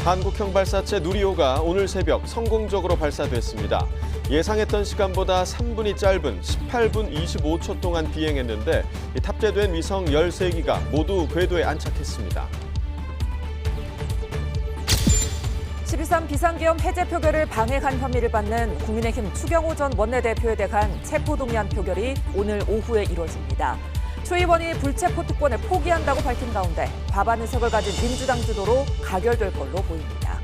한국형 발사체 누리호가 오늘 새벽 성공적으로 발사됐습니다. 예상했던 시간보다 3분이 짧은 18분 25초 동안 비행했는데 탑재된 위성 13기가 모두 궤도에 안착했습니다. 12.3 비상계엄 해제 표결을 방해한 혐의를 받는 국민의힘 추경호 전 원내대표에 대한 체포동의안 표결이 오늘 오후에 이루어집니다. 추 의원이 불체포 특권을 포기한다고 밝힌 가운데 과반 의석을 가진 민주당 주도로 가결될 걸로 보입니다.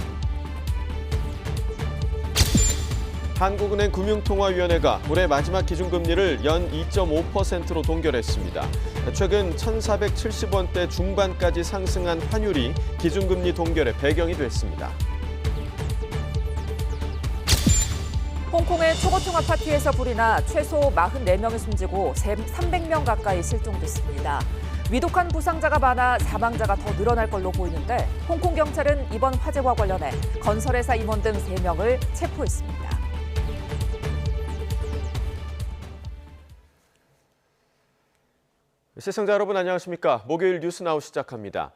한국은행 금융통화위원회가 올해 마지막 기준금리를 연 2.5%로 동결했습니다. 최근 1,470원대 중반까지 상승한 환율이 기준금리 동결의 배경이 됐습니다. 홍콩의 초고층 아파트에서 불이 나 최소 44명이 숨지고 300명 가까이 실종됐습니다. 위독한 부상자가 많아 사망자가 더 늘어날 걸로 보이는데 홍콩 경찰은 이번 화재와 관련해 건설회사 임원 등 3명을 체포했습니다. 시청자 여러분 안녕하십니까? 목요일 뉴스나우 시작합니다.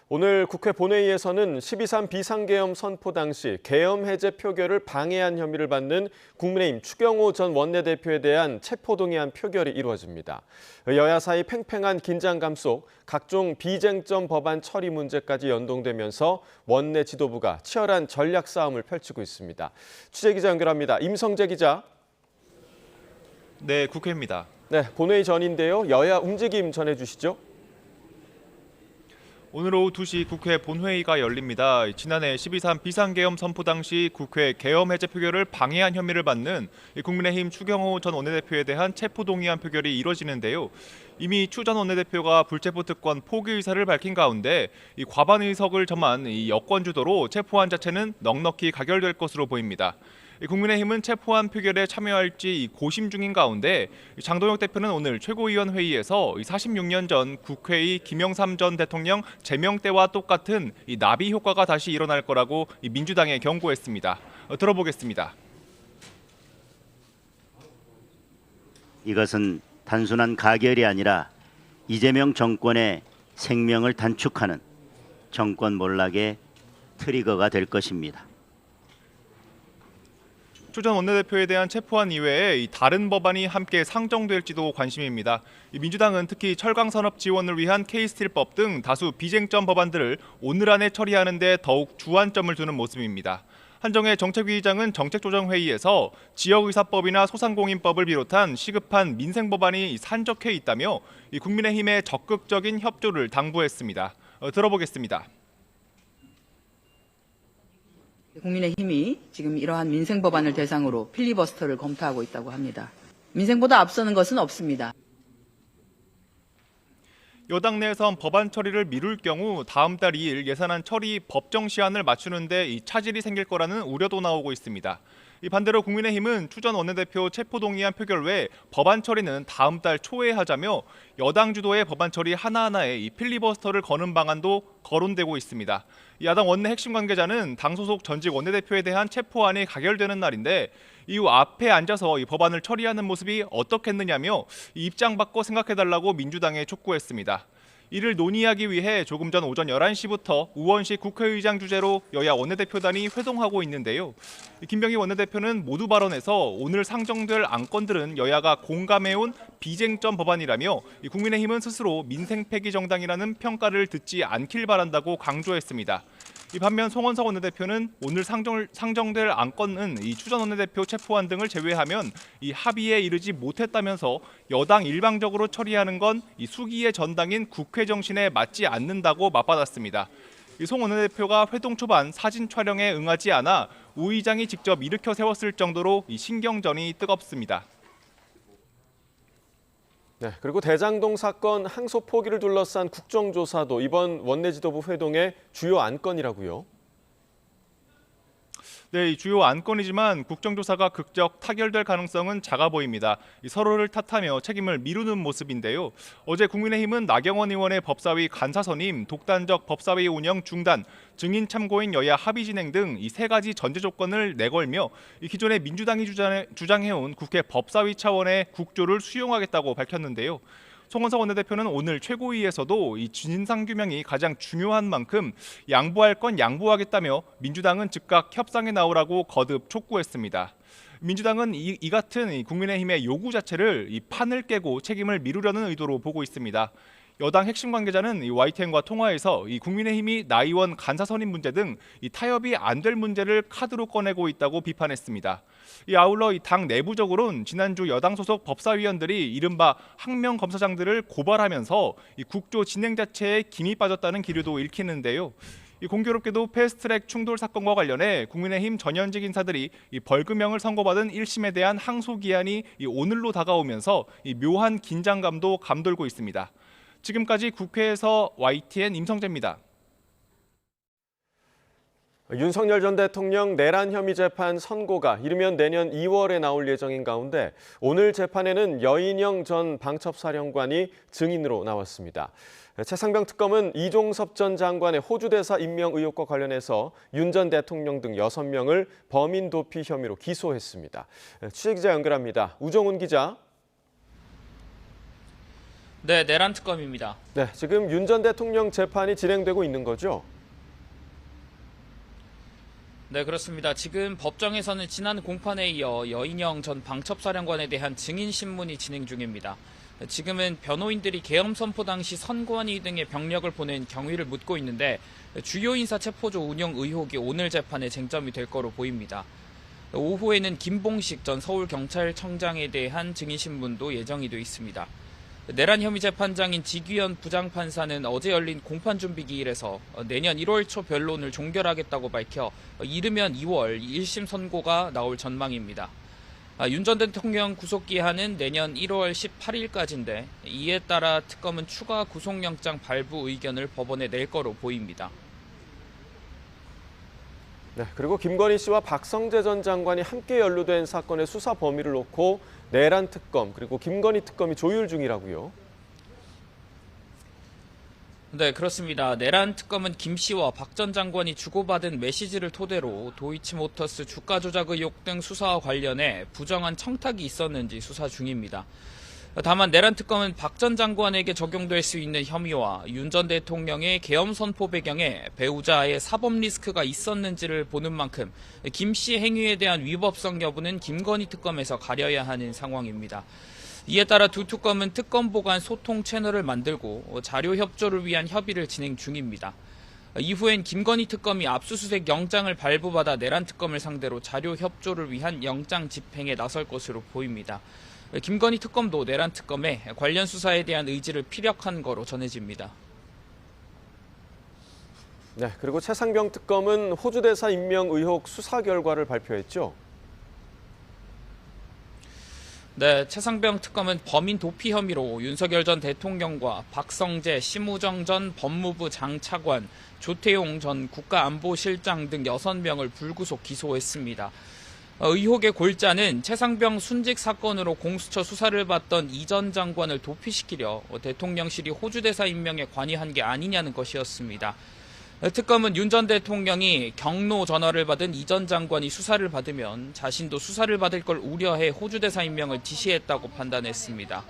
오늘 국회 본회의에서는 12.3 비상계엄 선포 당시 계엄 해제 표결을 방해한 혐의를 받는 국민의힘 추경호 전 원내대표에 대한 체포동의안 표결이 이루어집니다. 여야 사이 팽팽한 긴장감 속 각종 비쟁점 법안 처리 문제까지 연동되면서 원내 지도부가 치열한 전략 싸움을 펼치고 있습니다. 취재기자 연결합니다. 임성재 기자. 네, 국회입니다. 네, 본회의 전인데요. 여야 움직임 전해주시죠. 오늘 오후 2시 국회 본회의가 열립니다. 지난해 12.3 비상계엄 선포 당시 국회 계엄 해제 표결을 방해한 혐의를 받는 국민의힘 추경호 전 원내대표에 대한 체포동의안 표결이 이뤄지는데요. 이미 추 전 원내대표가 불체포 특권 포기 의사를 밝힌 가운데 과반 의석을 점한 여권 주도로 체포안 자체는 넉넉히 가결될 것으로 보입니다. 국민의힘은 체포안 표결에 참여할지 고심 중인 가운데 장동혁 대표는 오늘 최고위원 회의에서 46년 전 국회의 김영삼 전 대통령 제명 때와 똑같은 나비 효과가 다시 일어날 거라고 민주당에 경고했습니다. 들어보겠습니다. 이것은 단순한 가결이 아니라 이재명 정권의 생명을 단축하는 정권 몰락의 트리거가 될 것입니다. 추 전 원내대표에 대한 체포안 이외에 다른 법안이 함께 상정될지도 관심입니다. 민주당은 특히 철강산업 지원을 위한 K스틸법 등 다수 비쟁점 법안들을 오늘 안에 처리하는 데 더욱 주안점을 두는 모습입니다. 한정혜 정책위의장은 정책조정회의에서 지역의사법이나 소상공인법을 비롯한 시급한 민생 법안이 산적해 있다며 국민의힘의 적극적인 협조를 당부했습니다. 들어보겠습니다. 국민의힘이 지금 이러한 민생 법안을 대상으로 필리버스터를 검토하고 있다고 합니다. 민생보다 앞서는 것은 없습니다. 여당 내에선 법안 처리를 미룰 경우 다음 달 2일 예산안 처리 법정 시한을 맞추는데 차질이 생길 거라는 우려도 나오고 있습니다. 반대로 국민의힘은 추 전 원내대표 체포동의안 표결 외 법안 처리는 다음 달 초에 하자며 여당 주도의 법안 처리 하나하나에 필리버스터를 거는 방안도 거론되고 있습니다. 야당 원내 핵심 관계자는 당 소속 전직 원내대표에 대한 체포안이 가결되는 날인데 이후 앞에 앉아서 이 법안을 처리하는 모습이 어떻겠느냐며 입장 바꿔 생각해달라고 민주당에 촉구했습니다. 이를 논의하기 위해 조금 전 오전 11시부터 우원식 국회의장 주재로 여야 원내대표단이 회동하고 있는데요. 김병희 원내대표는 모두 발언에서 오늘 상정될 안건들은 여야가 공감해온 비쟁점 법안이라며 국민의힘은 스스로 민생 패기 정당이라는 평가를 듣지 않길 바란다고 강조했습니다. 반면 송원석 원내대표는 오늘 상정될 안건은 추 전 원내대표 체포안 등을 제외하면 합의에 이르지 못했다면서 여당 일방적으로 처리하는 건 수기의 전당인 국회 정신에 맞지 않는다고 맞받았습니다. 송 원내대표가 회동 초반 사진 촬영에 응하지 않아 우 의장이 직접 일으켜 세웠을 정도로 신경전이 뜨겁습니다. 네, 그리고 대장동 사건 항소 포기를 둘러싼 국정조사도 이번 원내 지도부 회동의 주요 안건이라고요? 네, 주요 안건이지만 국정조사가 극적 타결될 가능성은 작아 보입니다. 서로를 탓하며 책임을 미루는 모습인데요. 어제 국민의힘은 나경원 의원의 법사위 간사 선임, 독단적 법사위 운영 중단, 증인 참고인 여야 합의 진행 등 이 세 가지 전제 조건을 내걸며 기존에 민주당이 주장해온 국회 법사위 차원의 국조를 수용하겠다고 밝혔는데요. 송원석 원내대표는 오늘 최고위에서도 이 진상규명이 가장 중요한 만큼 양보할 건 양보하겠다며 민주당은 즉각 협상에 나오라고 거듭 촉구했습니다. 민주당은 이 같은 국민의힘의 요구 자체를 이 판을 깨고 책임을 미루려는 의도로 보고 있습니다. 여당 핵심 관계자는 YTN과 통화에서 이 국민의힘이 나의원 간사 선임 문제 등 이 타협이 안 될 문제를 카드로 꺼내고 있다고 비판했습니다. 아울러 당 내부적으로는 지난주 여당 소속 법사위원들이 이른바 항명 검사장들을 고발하면서 이 국조 진행 자체에 김이 빠졌다는 기류도 읽히는데요. 공교롭게도 패스트트랙 충돌 사건과 관련해 국민의힘 전현직 인사들이 벌금형을 선고받은 1심에 대한 항소 기한이 오늘로 다가오면서 묘한 긴장감도 감돌고 있습니다. 지금까지 국회에서 YTN 임성재입니다. 윤석열 전 대통령 내란 혐의 재판 선고가 이르면 내년 2월에 나올 예정인 가운데 오늘 재판에는 여인영 전 방첩사령관이 증인으로 나왔습니다. 최상병 특검은 이종섭 전 장관의 호주 대사 임명 의혹과 관련해서 윤 전 대통령 등 6명을 범인 도피 혐의로 기소했습니다. 취재기자 연결합니다. 우정훈 기자. 네, 내란 특검입니다. 네, 지금 윤 전 대통령 재판이 진행되고 있는 거죠? 네, 그렇습니다. 지금 법정에서는 지난 공판에 이어 여인영 전 방첩사령관에 대한 증인 신문이 진행 중입니다. 지금은 변호인들이 계엄 선포 당시 선관위 등의 병력을 보낸 경위를 묻고 있는데 주요 인사 체포조 운영 의혹이 오늘 재판의 쟁점이 될 거로 보입니다. 오후에는 김봉식 전 서울경찰청장에 대한 증인 신문도 예정이 돼 있습니다. 내란 혐의 재판장인 지규현 부장판사는 어제 열린 공판 준비 기일에서 내년 1월 초 변론을 종결하겠다고 밝혀 이르면 2월 1심 선고가 나올 전망입니다. 윤 전 대통령 구속기한은 내년 1월 18일까지인데 이에 따라 특검은 추가 구속영장 발부 의견을 법원에 낼 거로 보입니다. 네, 그리고 김건희 씨와 박성재 전 장관이 함께 연루된 사건의 수사 범위를 놓고 내란 특검 그리고 김건희 특검이 조율 중이라고요. 네, 그렇습니다. 내란 특검은 김 씨와 박 전 장관이 주고받은 메시지를 토대로 도이치모터스 주가 조작 의혹 등 수사와 관련해 부정한 청탁이 있었는지 수사 중입니다. 다만 내란 특검은 박 전 장관에게 적용될 수 있는 혐의와 윤 전 대통령의 계엄 선포 배경에 배우자의 사법 리스크가 있었는지를 보는 만큼 김 씨 행위에 대한 위법성 여부는 김건희 특검에서 가려야 하는 상황입니다. 이에 따라 두 특검은 특검보 간 소통 채널을 만들고 자료 협조를 위한 협의를 진행 중입니다. 이후엔 김건희 특검이 압수수색 영장을 발부받아 내란 특검을 상대로 자료 협조를 위한 영장 집행에 나설 것으로 보입니다. 김건희 특검도 내란 특검에 관련 수사에 대한 의지를 피력한 거로 전해집니다. 네, 그리고 최상병 특검은 호주 대사 임명 의혹 수사 결과를 발표했죠. 네, 최상병 특검은 범인 도피 혐의로 윤석열 전 대통령과 박성재, 심우정 전 법무부 장차관, 조태용 전 국가안보실장 등 6명을 불구속 기소했습니다. 의혹의 골자는 최상병 순직 사건으로 공수처 수사를 받던 이 전 장관을 도피시키려 대통령실이 호주 대사 임명에 관여한 게 아니냐는 것이었습니다. 특검은 윤 전 대통령이 경로 전화를 받은 이 전 장관이 수사를 받으면 자신도 수사를 받을 걸 우려해 호주 대사 임명을 지시했다고 판단했습니다.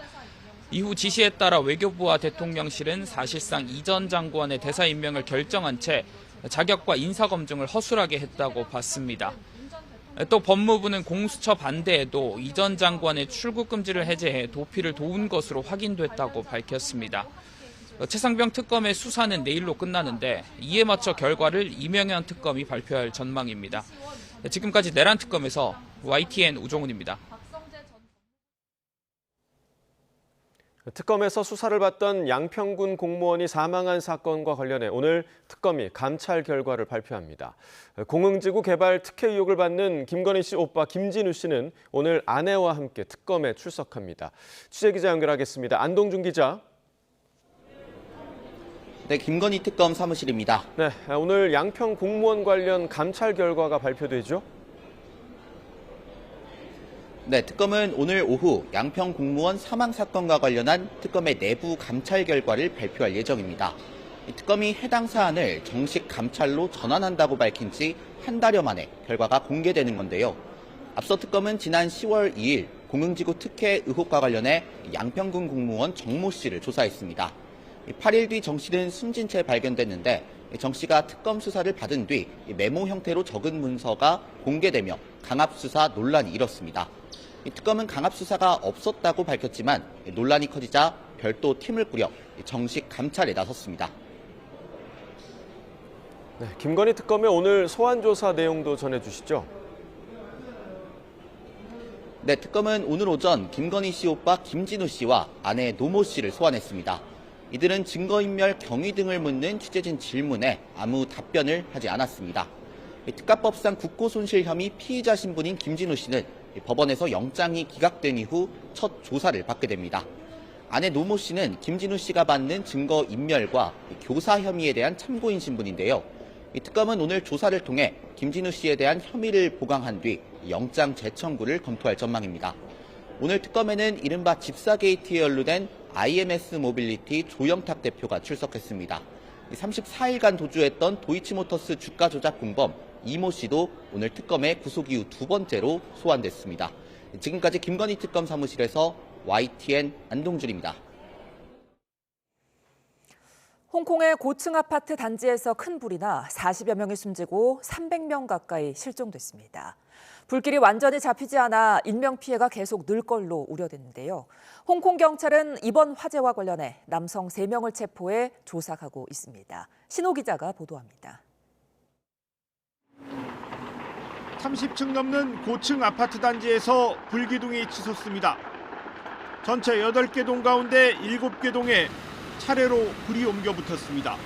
이후 지시에 따라 외교부와 대통령실은 사실상 이 전 장관의 대사 임명을 결정한 채 자격과 인사검증을 허술하게 했다고 봤습니다. 또 법무부는 공수처 반대에도 이 전 장관의 출국 금지를 해제해 도피를 도운 것으로 확인됐다고 밝혔습니다. 최상병 특검의 수사는 내일로 끝나는데 이에 맞춰 결과를 이명현 특검이 발표할 전망입니다. 지금까지 내란 특검에서 YTN 우종훈입니다. 특검에서 수사를 받던 양평군 공무원이 사망한 사건과 관련해 오늘 특검이 감찰 결과를 발표합니다. 공흥지구 개발 특혜 의혹을 받는 김건희 씨 오빠 김진우 씨는 오늘 아내와 함께 특검에 출석합니다. 취재기자 연결하겠습니다. 안동준 기자. 네, 김건희 특검 사무실입니다. 네, 오늘 양평 공무원 관련 감찰 결과가 발표되죠? 네, 특검은 오늘 오후 양평 공무원 사망 사건과 관련한 특검의 내부 감찰 결과를 발표할 예정입니다. 특검이 해당 사안을 정식 감찰로 전환한다고 밝힌 지 한 달여 만에 결과가 공개되는 건데요. 앞서 특검은 지난 10월 2일 공흥지구 특혜 의혹과 관련해 양평군 공무원 정모 씨를 조사했습니다. 8일 뒤 정 씨는 숨진 채 발견됐는데 정 씨가 특검 수사를 받은 뒤 메모 형태로 적은 문서가 공개되며 강압수사 논란이 일었습니다. 특검은 강압수사가 없었다고 밝혔지만 논란이 커지자 별도 팀을 꾸려 정식 감찰에 나섰습니다. 네, 김건희 특검의 오늘 소환조사 내용도 전해주시죠. 네, 특검은 오늘 오전 김건희 씨 오빠 김진우 씨와 아내 노모 씨를 소환했습니다. 이들은 증거인멸 경위 등을 묻는 취재진 질문에 아무 답변을 하지 않았습니다. 특가법상 국고손실 혐의 피의자 신분인 김진우 씨는 법원에서 영장이 기각된 이후 첫 조사를 받게 됩니다. 아내 노모 씨는 김진우 씨가 받는 증거인멸과 교사 혐의에 대한 참고인 신분인데요. 특검은 오늘 조사를 통해 김진우 씨에 대한 혐의를 보강한 뒤 영장 재청구를 검토할 전망입니다. 오늘 특검에는 이른바 집사 게이트에 연루된 IMS 모빌리티 조영탁 대표가 출석했습니다. 34일간 도주했던 도이치모터스 주가 조작 공범 이모 씨도 오늘 특검에 구속 이후 두 번째로 소환됐습니다. 지금까지 김건희 특검 사무실에서 YTN 안동준입니다. 홍콩의 고층 아파트 단지에서 큰 불이 나 40여 명이 숨지고 300명 가까이 실종됐습니다. 불길이 완전히 잡히지 않아 인명피해가 계속 늘 걸로 우려됐는데요. 홍콩 경찰은 이번 화재와 관련해 남성 3명을 체포해 조사하고 있습니다. 신호 기자가 보도합니다. 30층 넘는 고층 아파트 단지에서 불기둥이 치솟습니다. 전체 8개 동 가운데 7개 동에 차례로 불이 옮겨 붙었습니다.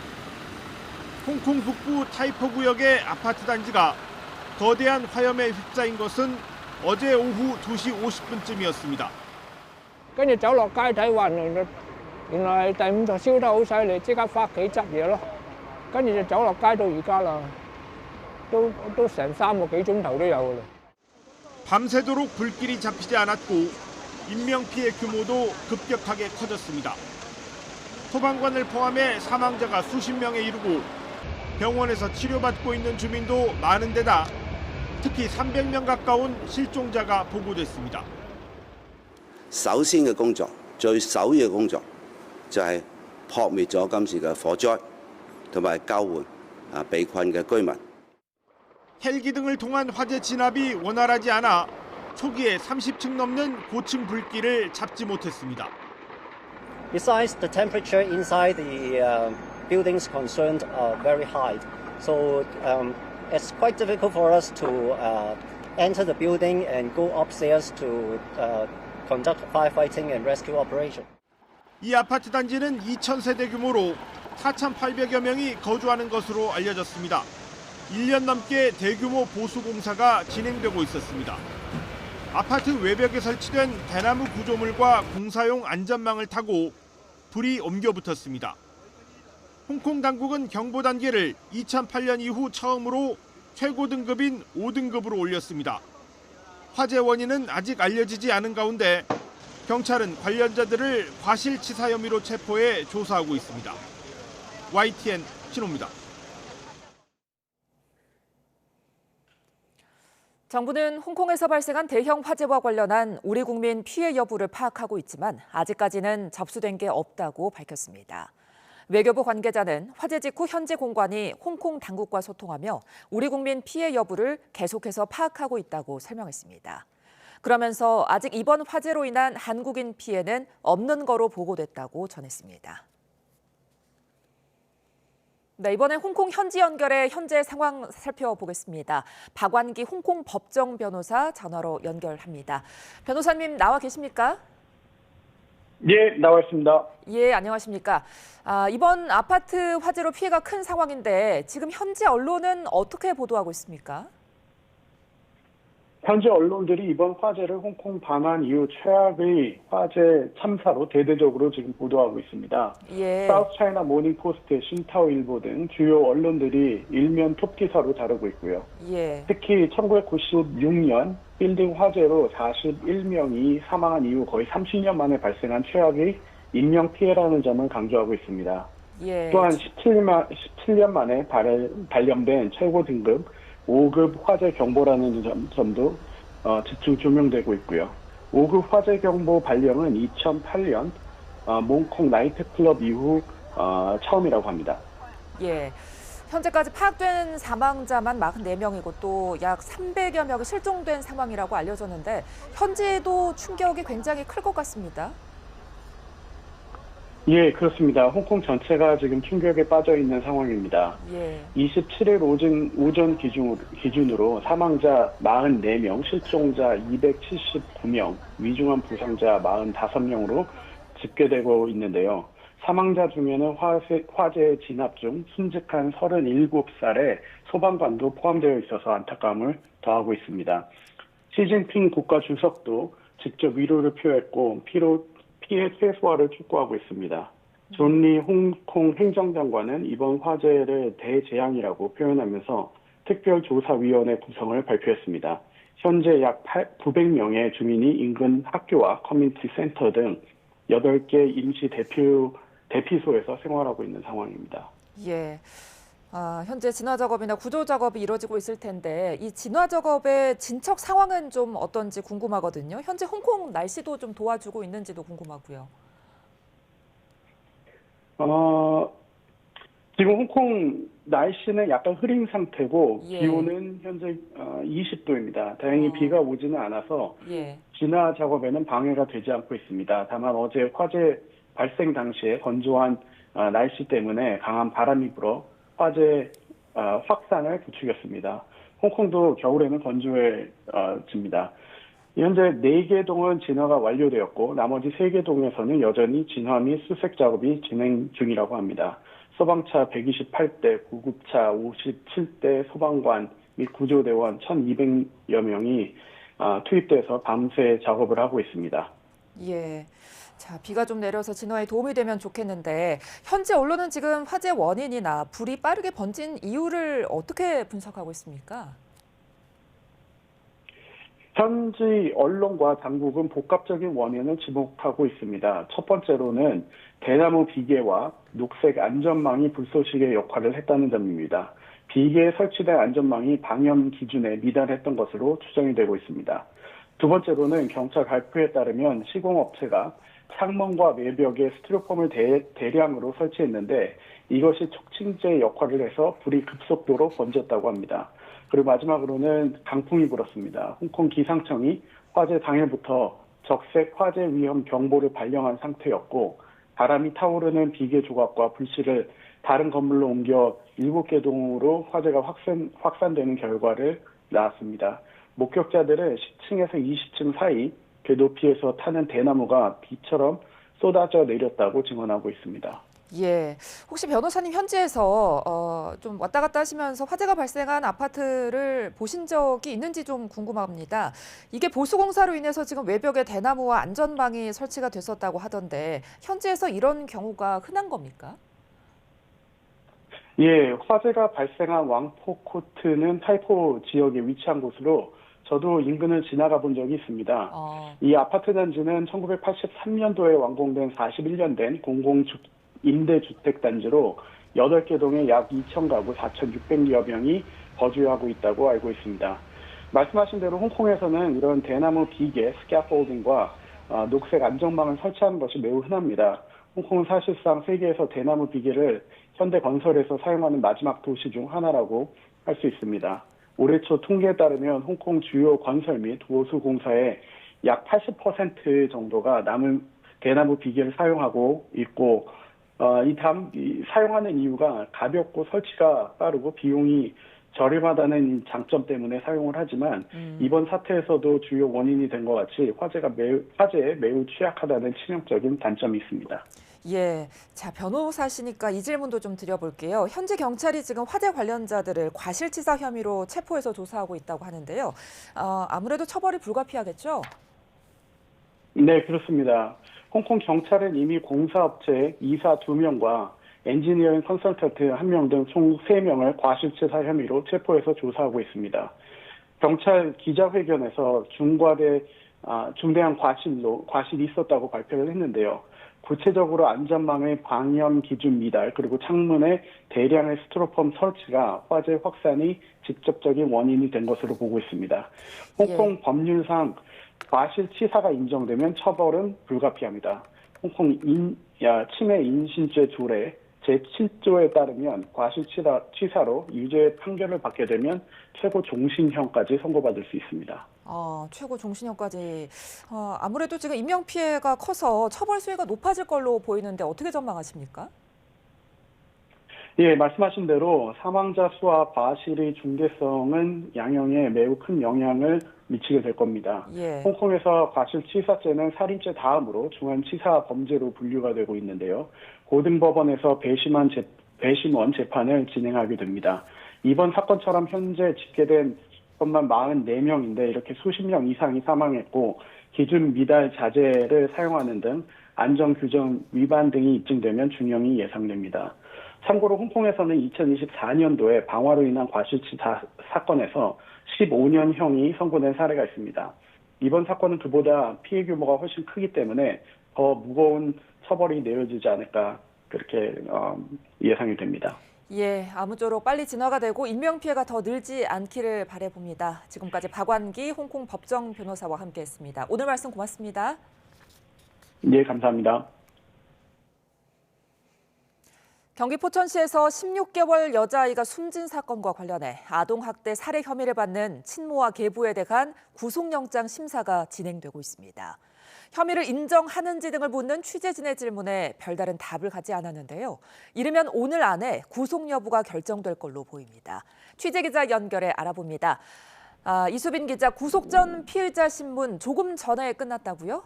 홍콩 북부 타이퍼 구역의 아파트 단지가 거대한 화염에 휩싸인 것은 어제 오후 2시 50분쯤이었습니다. 跟住走落街睇話，原來第5台燒得好犀利，即刻翻屋企執嘢咯。跟住就走落街到而家啦，都成3個幾鐘頭都有㗎啦。 밤새도록 불길이 잡히지 않았고 인명피해 규모도 급격하게 커졌습니다. 소방관을 포함해 사망자가 수십 명에 이르고 병원에서 치료받고 있는 주민도 많은 데다 특히 300명 가까운 실종자가 보고됐습니다. 首先嘅工作，最首要嘅工作就係撲滅咗今次嘅火災，同埋救援被困嘅居民。 헬기 등을 통한 화재 진압이 원활하지 않아 초기에 30층 넘는 고층 불길을 잡지 못했습니다. Besides, the temperature inside the buildings concerned are very high, so it's quite difficult for us to enter the building and go upstairs to conduct firefighting and rescue operation. 이 아파트 단지는 2,000세대 규모로 4,800여 명이 거주하는 것으로 알려졌습니다. 1년 넘게 대규모 보수 공사가 진행되고 있었습니다. 아파트 외벽에 설치된 대나무 구조물과 공사용 안전망을 타고 불이 옮겨 붙었습니다. 홍콩 당국은 경보 단계를 2008년 이후 처음으로 최고 등급인 5등급으로 올렸습니다. 화재 원인은 아직 알려지지 않은 가운데 경찰은 관련자들을 과실치사 혐의로 체포해 조사하고 있습니다. YTN 신호입니다. 정부는 홍콩에서 발생한 대형 화재와 관련한 우리 국민 피해 여부를 파악하고 있지만 아직까지는 접수된 게 없다고 밝혔습니다. 외교부 관계자는 화재 직후 현지 공관이 홍콩 당국과 소통하며 우리 국민 피해 여부를 계속해서 파악하고 있다고 설명했습니다. 그러면서 아직 이번 화재로 인한 한국인 피해는 없는 거로 보고됐다고 전했습니다. 네, 이번에 홍콩 현지 연결해 현재 상황 살펴보겠습니다. 박완기 홍콩 법정 변호사 전화로 연결합니다. 변호사님 나와 계십니까? 예, 나와 있습니다. 예, 안녕하십니까. 이번 아파트 화재로 피해가 큰 상황인데 지금 현지 언론은 어떻게 보도하고 있습니까? 현지 언론들이 이번 화재를 홍콩 방한 이후 최악의 화재 참사로 대대적으로 지금 보도하고 있습니다. 예. 사우스 차이나 모닝 포스트, 신타오 일보 등 주요 언론들이 일면 톱 기사로 다루고 있고요. 예. 특히 1996년 빌딩 화재로 41명이 사망한 이후 거의 30년 만에 발생한 최악의 인명 피해라는 점을 강조하고 있습니다. 예. 또한 17년 만에 발령된 최고 등급 5급 화재 경보라는 점도 집중 조명되고 있고요. 5급 화재 경보 발령은 2008년 몽콩 나이트클럽 이후 처음이라고 합니다. 예. 현재까지 파악된 사망자만 44명이고 또 약 300여 명이 실종된 상황이라고 알려졌는데 현지에도 충격이 굉장히 클 것 같습니다. 예, 그렇습니다. 홍콩 전체가 지금 충격에 빠져 있는 상황입니다. 예. 27일 오전 기준으로 사망자 44명, 실종자 279명, 위중한 부상자 45명으로 집계되고 있는데요. 사망자 중에는 화재 진압 중 순직한 37살의 소방관도 포함되어 있어서 안타까움을 더하고 있습니다. 시진핑 국가 주석도 직접 위로를 표했고 피해 최소화를 촉구하고 있습니다. 존리 홍콩 행정장관은 이번 화재를 대재앙이라고 표현하면서 특별조사위원회 구성을 발표했습니다. 현재 약 900명의 주민이 인근 학교와 커뮤니티 센터 등 8개 임시 대피소에서 생활하고 있는 상황입니다. 예. 현재 진화 작업이나 구조 작업이 이루어지고 있을 텐데 이 진화 작업의 진척 상황은 좀 어떤지 궁금하거든요. 현재 홍콩 날씨도 좀 도와주고 있는지도 궁금하고요. 지금 홍콩 날씨는 약간 흐린 상태고 예. 기온은 현재 20도입니다. 다행히 비가 오지는 않아서 예. 진화 작업에는 방해가 되지 않고 있습니다. 다만 어제 화재 발생 당시에 건조한 날씨 때문에 강한 바람이 불어 화재 확산을 부추겼습니다. 홍콩도 겨울에는 건조해집니다. 현재 4개 동은 진화가 완료되었고 나머지 3개 동에서는 여전히 진화 및 수색 작업이 진행 중이라고 합니다. 소방차 128대, 구급차 57대, 소방관 및 구조대원 1,200여 명이 투입돼서 밤새 작업을 하고 있습니다. 예. 자, 비가 좀 내려서 진화에 도움이 되면 좋겠는데 현지 언론은 지금 화재 원인이나 불이 빠르게 번진 이유를 어떻게 분석하고 있습니까? 현지 언론과 당국은 복합적인 원인을 지목하고 있습니다. 첫 번째로는 대나무 비계와 녹색 안전망이 불쏘시개 역할을 했다는 점입니다. 비계에 설치된 안전망이 방염 기준에 미달했던 것으로 추정이 되고 있습니다. 두 번째로는 경찰 발표에 따르면 시공업체가 창문과 외벽에 스티로폼을 대량으로 설치했는데 이것이 촉진제 역할을 해서 불이 급속도로 번졌다고 합니다. 그리고 마지막으로는 강풍이 불었습니다. 홍콩 기상청이 화재 당일부터 적색 화재 위험 경보를 발령한 상태였고 바람이 타오르는 비계 조각과 불씨를 다른 건물로 옮겨 7개 동으로 화재가 확산되는 결과를 낳았습니다. 목격자들은 10층에서 20층 사이 그 높이에서 타는 대나무가 비처럼 쏟아져 내렸다고 증언하고 있습니다. 예, 혹시 변호사님 현지에서 좀 왔다 갔다 하시면서 화재가 발생한 아파트를 보신 적이 있는지 좀 궁금합니다. 이게 보수공사로 인해서 지금 외벽에 대나무와 안전망이 설치가 됐었다고 하던데 현지에서 이런 경우가 흔한 겁니까? 예, 화재가 발생한 왕포코트는 타이포 지역에 위치한 곳으로 저도 인근을 지나가 본 적이 있습니다. 이 아파트 단지는 1983년도에 완공된 41년 된 임대주택단지로 8개 동에 약 2,000가구 4,600여 명이 거주하고 있다고 알고 있습니다. 말씀하신 대로 홍콩에서는 이런 대나무 비계, 스캐폴딩과 녹색 안전망을 설치하는 것이 매우 흔합니다. 홍콩은 사실상 세계에서 대나무 비계를 현대 건설에서 사용하는 마지막 도시 중 하나라고 할 수 있습니다. 올해 초 통계에 따르면 홍콩 주요 건설 및 보수공사의 약 80% 정도가 대나무 비계를 사용하고 있고 사용하는 이유가 가볍고 설치가 빠르고 비용이 저렴하다는 장점 때문에 사용을 하지만 이번 사태에서도 주요 원인이 된 것 같이 화재에 매우 취약하다는 치명적인 단점이 있습니다. 예, 자 변호사시니까 이 질문도 좀 드려볼게요. 현재 경찰이 지금 화재 관련자들을 과실치사 혐의로 체포해서 조사하고 있다고 하는데요. 아무래도 처벌이 불가피하겠죠? 네, 그렇습니다. 홍콩 경찰은 이미 공사업체 이사 2명과 엔지니어링 컨설턴트 1명 등 총 3명을 과실치사 혐의로 체포해서 조사하고 있습니다. 경찰 기자회견에서 중대한 과실이 있었다고 발표를 했는데요. 구체적으로 안전망의 방염 기준 미달 그리고 창문에 대량의 스티로폼 설치가 화재 확산이 직접적인 원인이 된 것으로 보고 있습니다. 홍콩 법률상 과실치사가 인정되면 처벌은 불가피합니다. 홍콩 침해 인신죄 조례 제7조에 따르면 과실치사로 유죄 판결을 받게 되면 최고 종신형까지 선고받을 수 있습니다. 최고 종신형까지. 아무래도 지금 인명피해가 커서 처벌 수위가 높아질 걸로 보이는데 어떻게 전망하십니까? 예, 말씀하신 대로 사망자 수와 과실의 중대성은 양형에 매우 큰 영향을 미치게 될 겁니다. 예. 홍콩에서 과실치사죄는 살인죄 다음으로 중환치사 범죄로 분류가 되고 있는데요. 고등법원에서 배심원 재판을 진행하게 됩니다. 이번 사건처럼 현재 집계된 것만 44명인데 이렇게 수십 명 이상이 사망했고 기준 미달 자재를 사용하는 등 안전규정 위반 등이 입증되면 중형이 예상됩니다. 참고로 홍콩에서는 2024년도에 방화로 인한 과실치사 사건에서 15년형이 선고된 사례가 있습니다. 이번 사건은 그보다 피해 규모가 훨씬 크기 때문에 더 무거운 처벌이 내려지지 않을까 그렇게 예상이 됩니다. 예, 아무쪼록 빨리 진화가 되고 인명피해가 더 늘지 않기를 바라봅니다. 지금까지 박완기 홍콩 법정 변호사와 함께했습니다. 오늘 말씀 고맙습니다. 예, 감사합니다. 경기 포천시에서 16개월 여자아이가 숨진 사건과 관련해 아동학대 살해 혐의를 받는 친모와 계부에 대한 구속영장 심사가 진행되고 있습니다. 혐의를 인정하는지 등을 묻는 취재진의 질문에 별다른 답을 가지 않았는데요. 이르면 오늘 안에 구속 여부가 결정될 걸로 보입니다. 취재기자 연결해 알아봅니다. 이수빈 기자, 구속 전 피의자 신문 조금 전에 끝났다고요?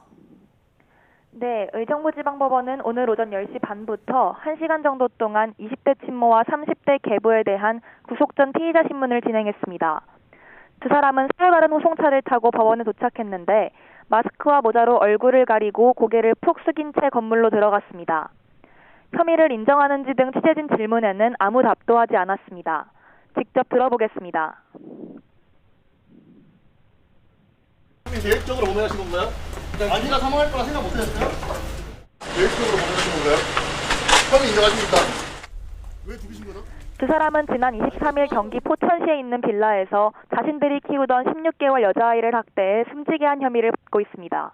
네, 의정부지방법원은 오늘 오전 10시 반부터 1시간 정도 동안 20대 친모와 30대 계부에 대한 구속 전 피의자 신문을 진행했습니다. 두 사람은 서로 다른 호송차를 타고 법원에 도착했는데 마스크와 모자로 얼굴을 가리고 고개를 푹 숙인 채 건물로 들어갔습니다. 혐의를 인정하는지 등 취재진 질문에는 아무 답도 하지 않았습니다. 직접 들어보겠습니다. 계획적으로 보내신 건가요? 아기가 사망할 거라 생각 못 하셨어요? 계획적으로 보내신 건가요? 혐의 인정하십니까? 왜 죽이신 거죠? 두 사람은 지난 23일 경기 포천시에 있는 빌라에서 자신들이 키우던 16개월 여자아이를 학대해 숨지게 한 혐의를 받고 있습니다.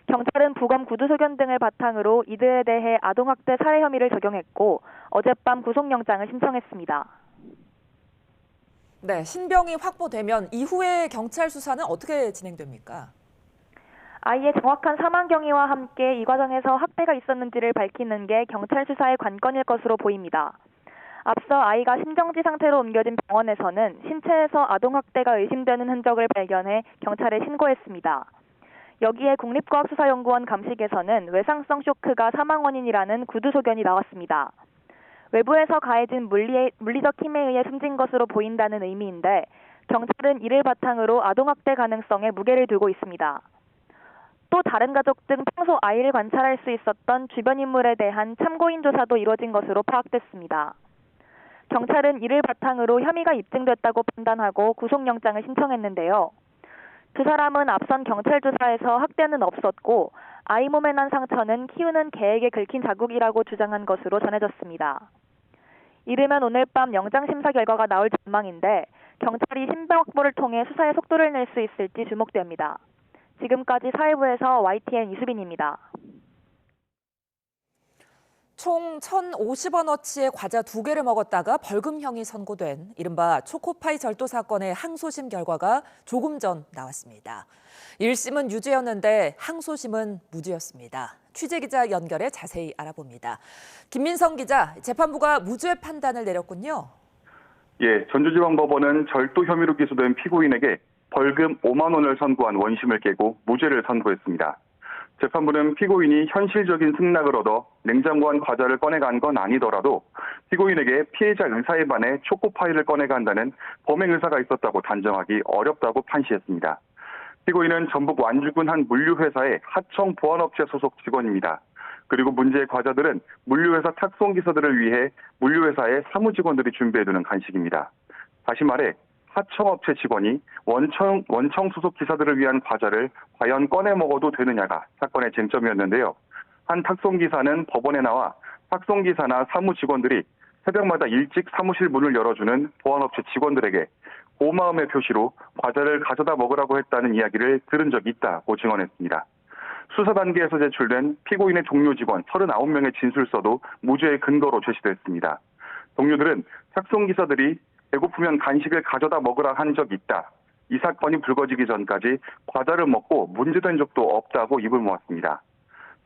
경찰은 부검 구두소견 등을 바탕으로 이들에 대해 아동학대 살해 혐의를 적용했고 어젯밤 구속영장을 신청했습니다. 네, 신병이 확보되면 이후에 경찰 수사는 어떻게 진행됩니까? 아이의 정확한 사망 경위와 함께 이 과정에서 학대가 있었는지를 밝히는 게 경찰 수사의 관건일 것으로 보입니다. 앞서 아이가 심정지 상태로 옮겨진 병원에서는 신체에서 아동학대가 의심되는 흔적을 발견해 경찰에 신고했습니다. 여기에 국립과학수사연구원 감식에서는 외상성 쇼크가 사망 원인이라는 구두소견이 나왔습니다. 외부에서 가해진 물리적 힘에 의해 숨진 것으로 보인다는 의미인데 경찰은 이를 바탕으로 아동학대 가능성에 무게를 두고 있습니다. 또 다른 가족 등 평소 아이를 관찰할 수 있었던 주변 인물에 대한 참고인 조사도 이뤄진 것으로 파악됐습니다. 경찰은 이를 바탕으로 혐의가 입증됐다고 판단하고 구속영장을 신청했는데요. 두 사람은 앞선 경찰 조사에서 학대는 없었고 아이 몸에 난 상처는 키우는 개에게 긁힌 자국이라고 주장한 것으로 전해졌습니다. 이르면 오늘 밤 영장심사 결과가 나올 전망인데 경찰이 신병 확보를 통해 수사에 속도를 낼 수 있을지 주목됩니다. 지금까지 사회부에서 YTN 이수빈입니다. 총 1,050원어치의 과자 2개를 먹었다가 벌금형이 선고된 이른바 초코파이 절도 사건의 항소심 결과가 조금 전 나왔습니다. 1심은 유죄였는데 항소심은 무죄였습니다. 취재기자 연결해 자세히 알아봅니다. 김민성 기자, 재판부가 무죄 판단을 내렸군요. 예, 전주지방법원은 절도 혐의로 기소된 피고인에게 벌금 5만 원을 선고한 원심을 깨고 무죄를 선고했습니다. 재판부는 피고인이 현실적인 승낙을 얻어 냉장고 안 과자를 꺼내간 건 아니더라도 피고인에게 피해자 의사에 반해 초코파이를 꺼내간다는 범행 의사가 있었다고 단정하기 어렵다고 판시했습니다. 피고인은 전북 완주군 한 물류회사의 하청 보안업체 소속 직원입니다. 그리고 문제의 과자들은 물류회사 탁송기사들을 위해 물류회사의 사무직원들이 준비해두는 간식입니다. 다시 말해 하청업체 직원이 원청 소속 기사들을 위한 과자를 과연 꺼내 먹어도 되느냐가 사건의 쟁점이었는데요. 한 탁송기사는 법원에 나와 탁송기사나 사무직원들이 새벽마다 일찍 사무실 문을 열어주는 보안업체 직원들에게 고마움의 표시로 과자를 가져다 먹으라고 했다는 이야기를 들은 적이 있다고 증언했습니다. 수사 단계에서 제출된 피고인의 동료 직원 39명의 진술서도 무죄의 근거로 제시됐습니다. 동료들은 착송기사들이 배고프면 간식을 가져다 먹으라 한 적이 있다. 이 사건이 불거지기 전까지 과자를 먹고 문제된 적도 없다고 입을 모았습니다.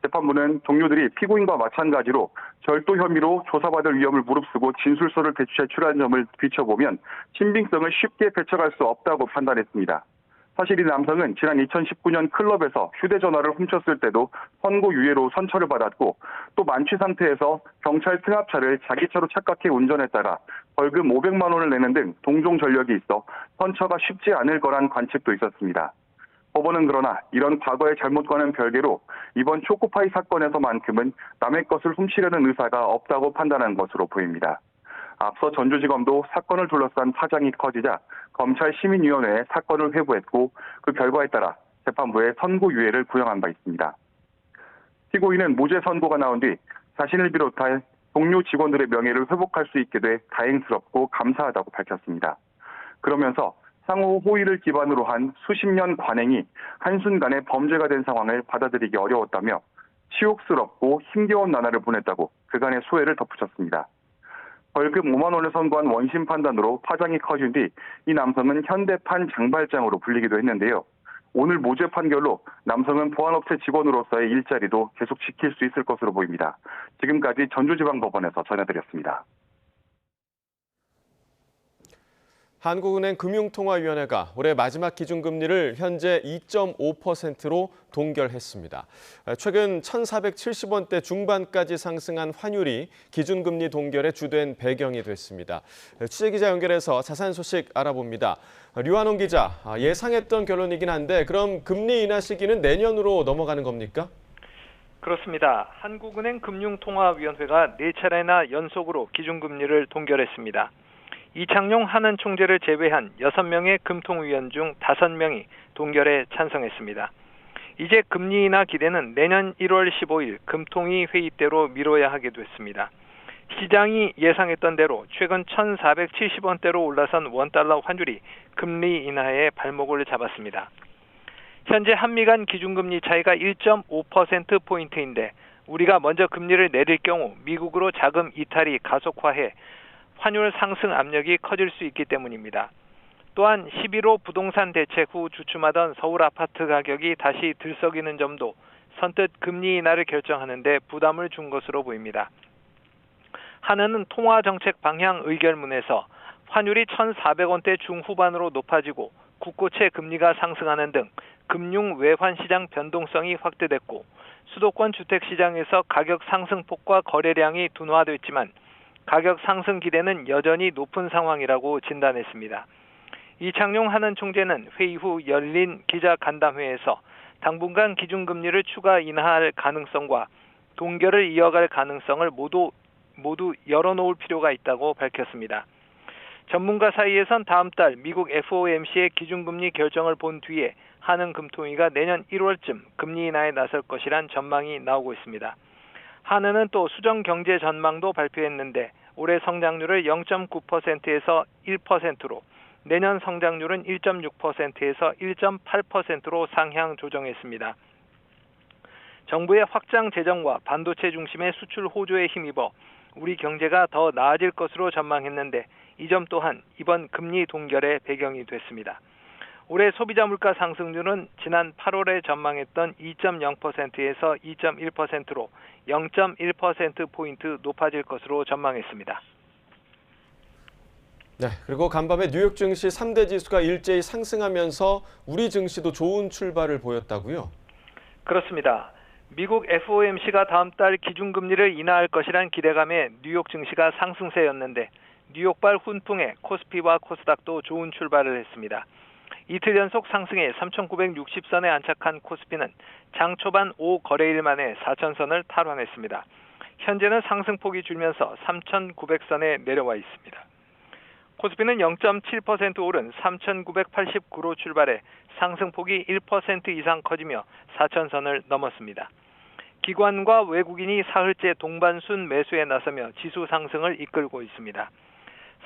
재판부는 동료들이 피고인과 마찬가지로 절도 혐의로 조사받을 위험을 무릅쓰고 진술서를 제출한 점을 비춰보면 신빙성을 쉽게 배척할 수 없다고 판단했습니다. 사실 이 남성은 지난 2019년 클럽에서 휴대전화를 훔쳤을 때도 선고유예로 선처를 받았고 또 만취 상태에서 경찰 승합차를 자기 차로 착각해 운전했다가 벌금 500만 원을 내는 등 동종 전력이 있어 선처가 쉽지 않을 거란 관측도 있었습니다. 법원은 그러나 이런 과거의 잘못과는 별개로 이번 초코파이 사건에서만큼은 남의 것을 훔치려는 의사가 없다고 판단한 것으로 보입니다. 앞서 전주지검도 사건을 둘러싼 파장이 커지자 검찰시민위원회에 사건을 회부했고 그 결과에 따라 재판부에 선고유예를 구형한 바 있습니다. 피고인은 무죄 선고가 나온 뒤 자신을 비롯한 동료 직원들의 명예를 회복할 수 있게 돼 다행스럽고 감사하다고 밝혔습니다. 그러면서 상호 호의를 기반으로 한 수십 년 관행이 한순간에 범죄가 된 상황을 받아들이기 어려웠다며 치욕스럽고 힘겨운 나날을 보냈다고 그간의 소회를 덧붙였습니다. 벌금 5만 원을 선고한 원심 판단으로 파장이 커진 뒤 이 남성은 현대판 장발장으로 불리기도 했는데요. 오늘 무죄 판결로 남성은 보안업체 직원으로서의 일자리도 계속 지킬 수 있을 것으로 보입니다. 지금까지 전주지방법원에서 전해드렸습니다. 한국은행 금융통화위원회가 올해 마지막 기준금리를 현재 2.5%로 동결했습니다. 최근 1,470원대 중반까지 상승한 환율이 기준금리 동결의 주된 배경이 됐습니다. 취재기자 연결해서 자세한 소식 알아봅니다. 류한홍 기자, 예상했던 결론이긴 한데 그럼 금리 인하 시기는 내년으로 넘어가는 겁니까? 그렇습니다. 한국은행 금융통화위원회가 4차례나 연속으로 기준금리를 동결했습니다. 이창용 한은 총재를 제외한 6명의 금통위원 중 5명이 동결에 찬성했습니다. 이제 금리 인하 기대는 내년 1월 15일 금통위 회의 때로 미뤄야 하게 됐습니다. 시장이 예상했던 대로 최근 1,470원대로 올라선 원달러 환율이 금리 인하에 발목을 잡았습니다. 현재 한미 간 기준금리 차이가 1.5%포인트인데 우리가 먼저 금리를 내릴 경우 미국으로 자금 이탈이 가속화해 환율 상승 압력이 커질 수 있기 때문입니다. 또한 11호 부동산 대책 후 주춤하던 서울 아파트 가격이 다시 들썩이는 점도 선뜻 금리 인하를 결정하는 데 부담을 준 것으로 보입니다. 한은은 통화정책 방향 의결문에서 환율이 1,400원대 중후반으로 높아지고 국고채 금리가 상승하는 등 금융 외환 시장 변동성이 확대됐고 수도권 주택시장에서 가격 상승폭과 거래량이 둔화됐지만 가격 상승 기대는 여전히 높은 상황이라고 진단했습니다. 이창용 한은 총재는 회의 후 열린 기자 간담회에서 당분간 기준금리를 추가 인하할 가능성과 동결을 이어갈 가능성을 모두 열어놓을 필요가 있다고 밝혔습니다. 전문가 사이에선 다음 달 미국 FOMC의 기준금리 결정을 본 뒤에 한은 금통위가 내년 1월쯤 금리 인하에 나설 것이란 전망이 나오고 있습니다. 한은은 또 수정 경제 전망도 발표했는데 올해 성장률을 0.9%에서 1%로 내년 성장률은 1.6%에서 1.8%로 상향 조정했습니다. 정부의 확장 재정과 반도체 중심의 수출 호조에 힘입어 우리 경제가 더 나아질 것으로 전망했는데 이 점 또한 이번 금리 동결의 배경이 됐습니다. 올해 소비자 물가 상승률은 지난 8월에 전망했던 2.0%에서 2.1%로 0.1%포인트 높아질 것으로 전망했습니다. 네, 그리고 간밤에 뉴욕 증시 3대 지수가 일제히 상승하면서 우리 증시도 좋은 출발을 보였다고요? 그렇습니다. 미국 FOMC가 다음 달 기준금리를 인하할 것이란 기대감에 뉴욕 증시가 상승세였는데 뉴욕발 훈풍에 코스피와 코스닥도 좋은 출발을 했습니다. 이틀 연속 상승에 3,960선에 안착한 코스피는 장 초반 5거래일 만에 4,000선을 탈환했습니다. 현재는 상승폭이 줄면서 3,900선에 내려와 있습니다. 코스피는 0.7% 오른 3,989로 출발해 상승폭이 1% 이상 커지며 4,000선을 넘었습니다. 기관과 외국인이 사흘째 동반순 매수에 나서며 지수 상승을 이끌고 있습니다.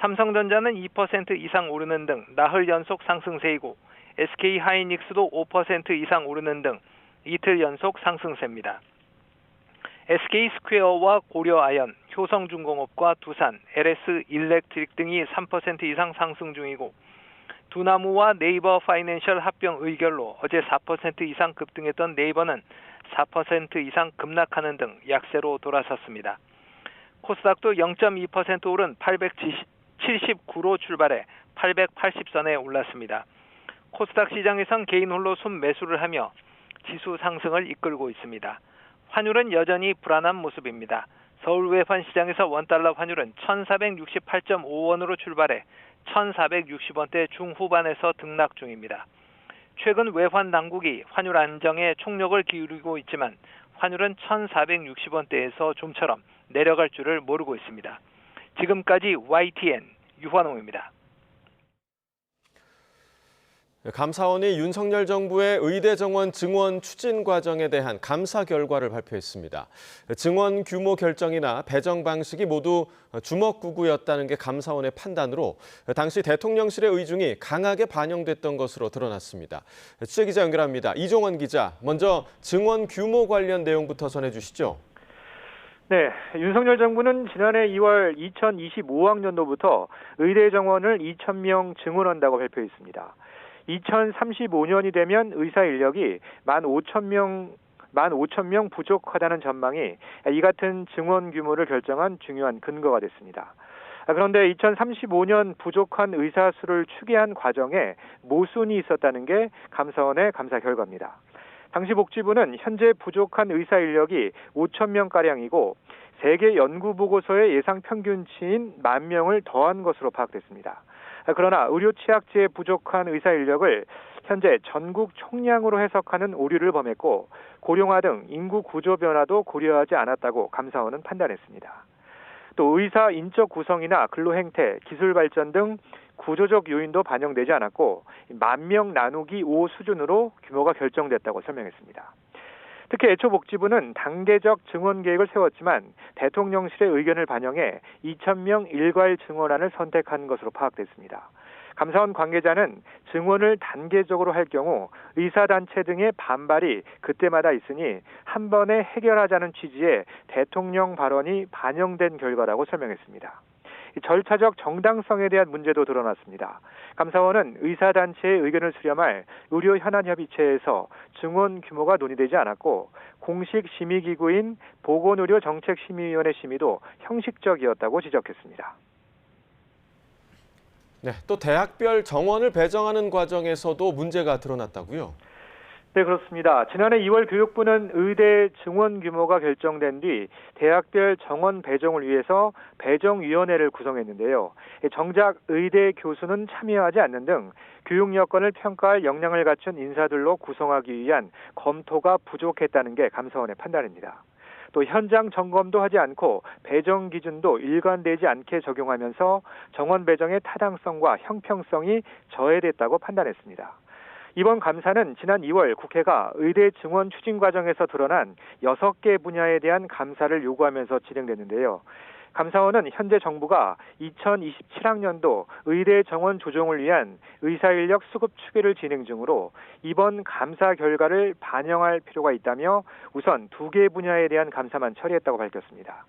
삼성전자는 2% 이상 오르는 등 나흘 연속 상승세이고 SK하이닉스도 5% 이상 오르는 등 이틀 연속 상승세입니다. SK스퀘어와 고려아연, 효성중공업과 두산, LS일렉트릭 등이 3% 이상 상승 중이고 두나무와 네이버 파이낸셜 합병 의결로 어제 4% 이상 급등했던 네이버는 4% 이상 급락하는 등 약세로 돌아섰습니다. 코스닥도 0.2% 오른 879로 출발해 880선에 올랐습니다. 코스닥 시장에선 개인 홀로 순매수를 하며 지수 상승을 이끌고 있습니다. 환율은 여전히 불안한 모습입니다. 서울 외환 시장에서 원달러 환율은 1,468.5원으로 출발해 1,460원대 중후반에서 등락 중입니다. 최근 외환 당국이 환율 안정에 총력을 기울이고 있지만 환율은 1,460원대에서 좀처럼 내려갈 줄을 모르고 있습니다. 지금까지 YTN 유환홍입니다. 감사원이 윤석열 정부의 의대 정원 증원 추진 과정에 대한 감사 결과를 발표했습니다. 증원 규모 결정이나 배정 방식이 모두 주먹구구였다는 게 감사원의 판단으로 당시 대통령실의 의중이 강하게 반영됐던 것으로 드러났습니다. 취재기자 연결합니다. 이종원 기자, 먼저 증원 규모 관련 내용부터 전해주시죠. 네, 윤석열 정부는 지난해 2월 2025학년도부터 의대 정원을 2,000명 증원한다고 발표했습니다. 2035년이 되면 의사 인력이 15,000명 부족하다는 전망이 이 같은 증원 규모를 결정한 중요한 근거가 됐습니다. 그런데 2035년 부족한 의사 수를 추계한 과정에 모순이 있었다는 게 감사원의 감사 결과입니다. 당시 복지부는 현재 부족한 의사 인력이 5,000명가량이고 세계 연구보고서의 예상 평균치인 10,000명을 더한 것으로 파악됐습니다. 그러나 의료 취약지에 부족한 의사 인력을 현재 전국 총량으로 해석하는 오류를 범했고 고령화 등 인구 구조 변화도 고려하지 않았다고 감사원은 판단했습니다. 또 의사 인적 구성이나 근로 행태, 기술 발전 등 구조적 요인도 반영되지 않았고 10,000명 나누기 5 수준으로 규모가 결정됐다고 설명했습니다. 특히 애초 복지부는 단계적 증원 계획을 세웠지만 대통령실의 의견을 반영해 2,000명 일괄 증원안을 선택한 것으로 파악됐습니다. 감사원 관계자는 증원을 단계적으로 할 경우 의사단체 등의 반발이 그때마다 있으니 한 번에 해결하자는 취지의 대통령 발언이 반영된 결과라고 설명했습니다. 절차적 정당성에 대한 문제도 드러났습니다. 감사원은 의사단체의 의견을 수렴할 의료현안협의체에서 증원 규모가 논의되지 않았고 공식 심의기구인 보건의료정책심의위원회 심의도 형식적이었다고 지적했습니다. 네, 또 대학별 정원을 배정하는 과정에서도 문제가 드러났다고요? 네, 그렇습니다. 지난해 2월 교육부는 의대 증원 규모가 결정된 뒤 대학별 정원 배정을 위해서 배정위원회를 구성했는데요. 정작 의대 교수는 참여하지 않는 등 교육 여건을 평가할 역량을 갖춘 인사들로 구성하기 위한 검토가 부족했다는 게 감사원의 판단입니다. 또 현장 점검도 하지 않고 배정 기준도 일관되지 않게 적용하면서 정원 배정의 타당성과 형평성이 저해됐다고 판단했습니다. 이번 감사는 지난 2월 국회가 의대 증원 추진 과정에서 드러난 6개 분야에 대한 감사를 요구하면서 진행됐는데요. 감사원은 현재 정부가 2027학년도 의대 정원 조정을 위한 의사인력 수급 추계를 진행 중으로 이번 감사 결과를 반영할 필요가 있다며 우선 2개 분야에 대한 감사만 처리했다고 밝혔습니다.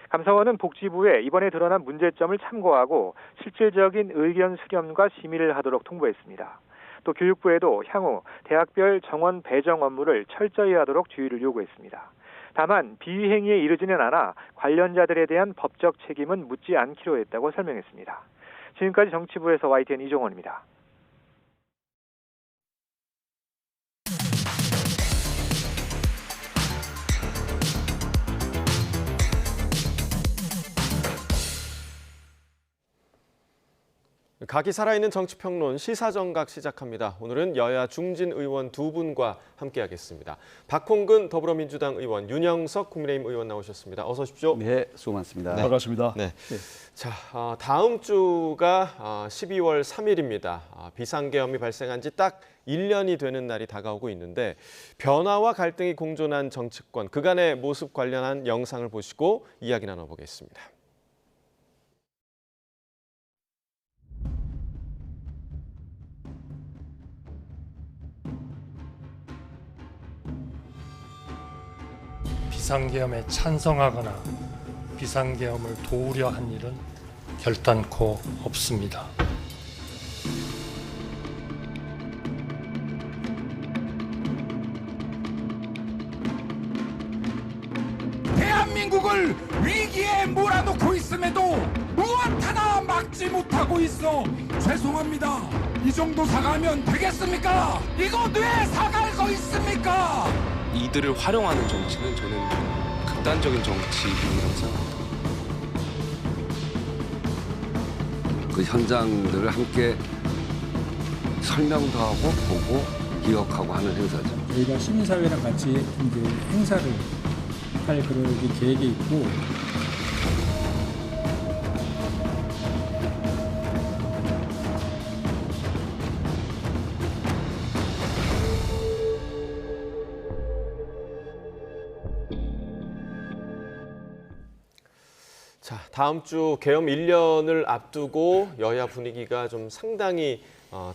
감사원은 복지부에 이번에 드러난 문제점을 참고하고 실질적인 의견 수렴과 심의를 하도록 통보했습니다. 또 교육부에도 향후 대학별 정원 배정 업무를 철저히 하도록 주의를 요구했습니다. 다만 비위 행위에 이르지는 않아 관련자들에 대한 법적 책임은 묻지 않기로 했다고 설명했습니다. 지금까지 정치부에서 YTN 이종원입니다. 각이 살아있는 정치평론 시사정각 시작합니다. 오늘은 여야 중진 의원 두 분과 함께하겠습니다. 박홍근 더불어민주당 의원, 윤영석 국민의힘 의원 나오셨습니다. 어서 오십시오. 네, 수고 많습니다. 네. 반갑습니다. 네. 자, 다음 주가 12월 3일입니다. 비상계엄이 발생한 지 딱 1년이 되는 날이 다가오고 있는데 변화와 갈등이 공존한 정치권, 그간의 모습 관련한 영상을 보시고 이야기 나눠보겠습니다. 비상계엄에 찬성하거나 비상계엄을 도우려 한 일은 결단코 없습니다. 대한민국을 위기에 몰아넣고 있음에도 무엇 하나 막지 못하고 있어 죄송합니다. 이 정도 사과하면 되겠습니까? 이거 왜 사과할 거 있습니까? 이들을 활용하는 정치는 저는 극단적인 정치인이라고 생각합니다. 그 현장들을 함께 설명도 하고 보고 기억하고 하는 행사죠. 저희가 시민사회랑 같이 이제 행사를 할 그런 계획이 있고. 자, 다음 주 계엄 1년을 앞두고 여야 분위기가 좀 상당히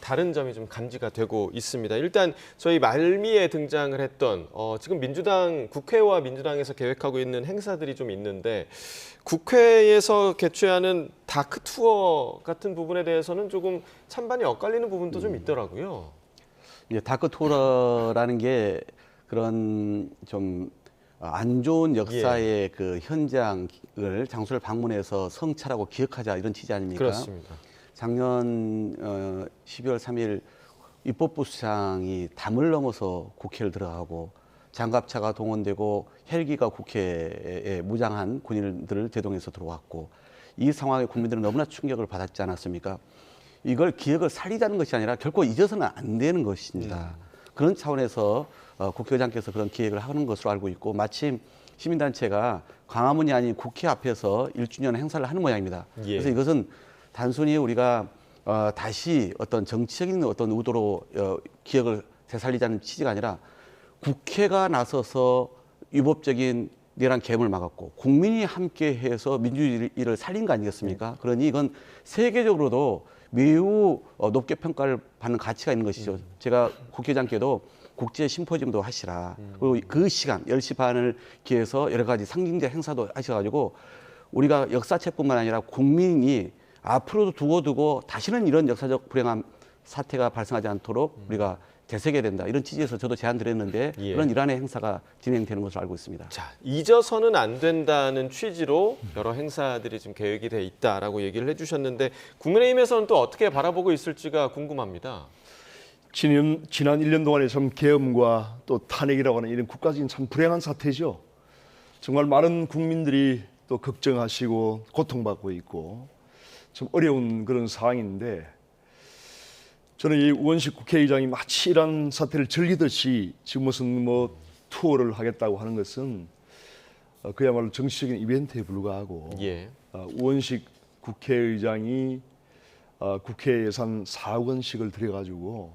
다른 점이 좀 감지가 되고 있습니다. 일단 저희 말미에 등장을 했던 지금 국회와 민주당에서 계획하고 있는 행사들이 좀 있는데 국회에서 개최하는 다크 투어 같은 부분에 대해서는 조금 찬반이 엇갈리는 부분도 좀 있더라고요. 이제 다크 투어라는 게 그런 좀 안 좋은 역사의 그 현장을 장소를 방문해서 성찰하고 기억하자 이런 취지 아닙니까? 그렇습니다. 작년 12월 3일 입법부 수장이 담을 넘어서 국회를 들어가고 장갑차가 동원되고 헬기가 국회에 무장한 군인들을 대동해서 들어왔고 이 상황에 국민들은 너무나 충격을 받았지 않았습니까? 이걸 기억을 살리자는 것이 아니라 결코 잊어서는 안 되는 것입니다. 그런 차원에서 국회의장께서 그런 기획을 하는 것으로 알고 있고 마침 시민단체가 광화문이 아닌 국회 앞에서 1주년 행사를 하는 모양입니다. 그래서 이것은 단순히 우리가 다시 어떤 정치적인 어떤 의도로 기억을 되살리자는 취지가 아니라 국회가 나서서 위법적인 내란 계엄을 막았고 국민이 함께해서 민주주의를 살린 거 아니겠습니까? 그러니 이건 세계적으로도 매우 높게 평가를 받는 가치가 있는 것이죠. 제가 국회의장께도 국제 심포지엄도 하시라. 그리고 그 시간 10시 반을 기해서 여러 가지 상징적 행사도 하셔가지고 우리가 역사책뿐만 아니라 국민이 앞으로도 두고두고 다시는 이런 역사적 불행한 사태가 발생하지 않도록 우리가 되새겨야 된다. 이런 취지에서 저도 제안 드렸는데 그런 일환의 행사가 진행되는 것으로 알고 있습니다. 자, 잊어서는 안 된다는 취지로 여러 행사들이 지금 계획이 돼 있다라고 얘기를 해주셨는데 국민의힘에서는 또 어떻게 바라보고 있을지가 궁금합니다. 지난 1년 동안에 참 계엄과 또 탄핵이라고 하는 이런 국가적인 참 불행한 사태죠. 정말 많은 국민들이 또 걱정하시고 고통받고 있고 참 어려운 그런 상황인데 저는 이 우원식 국회의장이 마치 이런 사태를 즐기듯이 지금 무슨 투어를 하겠다고 하는 것은 그야말로 정치적인 이벤트에 불과하고 우원식 국회의장이 국회 예산 4억 원씩을 들여가지고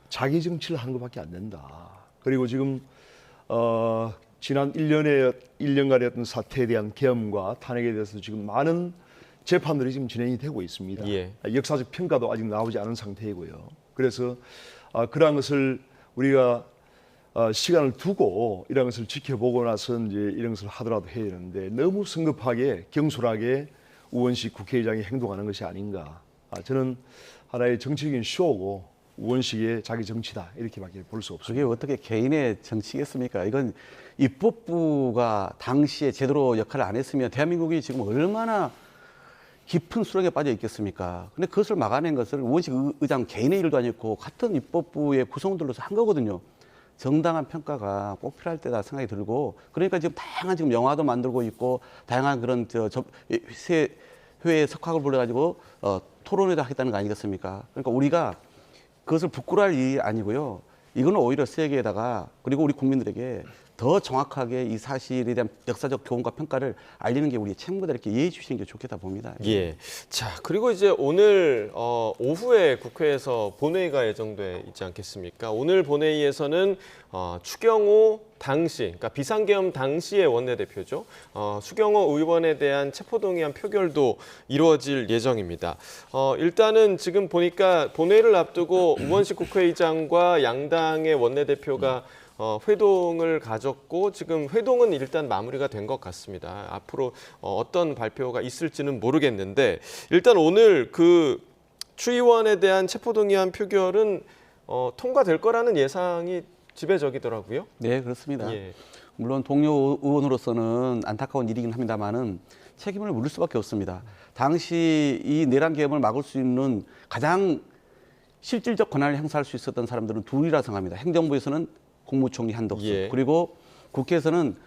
자기 정치를 하는 것밖에 안 된다. 그리고 지금 지난 1년간의 어떤 사태에 대한 계엄과 탄핵에 대해서 지금 많은 재판들이 지금 진행이 되고 있습니다. 역사적 평가도 아직 나오지 않은 상태이고요. 그래서 그러한 것을 우리가 시간을 두고 이런 것을 지켜보고 나서 이제 이런 것을 하더라도 해야 되는데 너무 성급하게 경솔하게 우원식 국회의장이 행동하는 것이 아닌가. 저는 하나의 정치적인 쇼고 우원식의 자기 정치다 이렇게밖에 볼 수 없습니다. 그게 어떻게 개인의 정치겠습니까? 이건 입법부가 당시에 제대로 역할을 안 했으면 대한민국이 지금 얼마나 깊은 수렁에 빠져 있겠습니까? 근데 그것을 막아낸 것을 우원식 의장 개인의 일도 아니었고 같은 입법부의 구성원들로서 한 거거든요. 정당한 평가가 꼭 필요할 때다 생각이 들고 그러니까 지금 다양한 지금 영화도 만들고 있고 다양한 그런 회에 석학을 불러가지고 토론회도 하겠다는 거 아니겠습니까? 그러니까 우리가 그것을 부끄러워할 일이 아니고요. 이거는 오히려 세계에다가 그리고 우리 국민들에게 더 정확하게 이 사실에 대한 역사적 교훈과 평가를 알리는 게 우리의 책무다 이렇게 이해해 주시는 게 좋겠다 봅니다. 예. 자, 그리고 이제 오늘 오후에 국회에서 본회의가 예정돼 있지 않겠습니까? 오늘 본회의에서는 추경호 당시, 그러니까 비상계엄 당시의 원내대표죠. 추경호 의원에 대한 체포동의안 표결도 이루어질 예정입니다. 일단은 지금 보니까 본회의를 앞두고 우원식 국회의장과 양당의 원내대표가 회동을 가졌고 지금 회동은 일단 마무리가 된 것 같습니다. 앞으로 어떤 발표가 있을지는 모르겠는데 일단 오늘 그 추의원에 대한 체포동의안 표결은 통과될 거라는 예상이 지배적이더라고요. 네, 그렇습니다. 예. 물론 동료 의원으로서는 안타까운 일이긴 합니다만은 책임을 물을 수밖에 없습니다. 당시 이 내란 계엄을 막을 수 있는 가장 실질적 권한을 행사할 수 있었던 사람들은 둘이라 생각합니다. 행정부에서는 국무총리 한덕수, 예. 그리고 국회에서는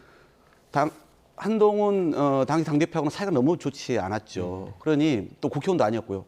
한동훈 당시 당대표하고는 사이가 너무 좋지 않았죠. 그러니 또 국회의원도 아니었고요.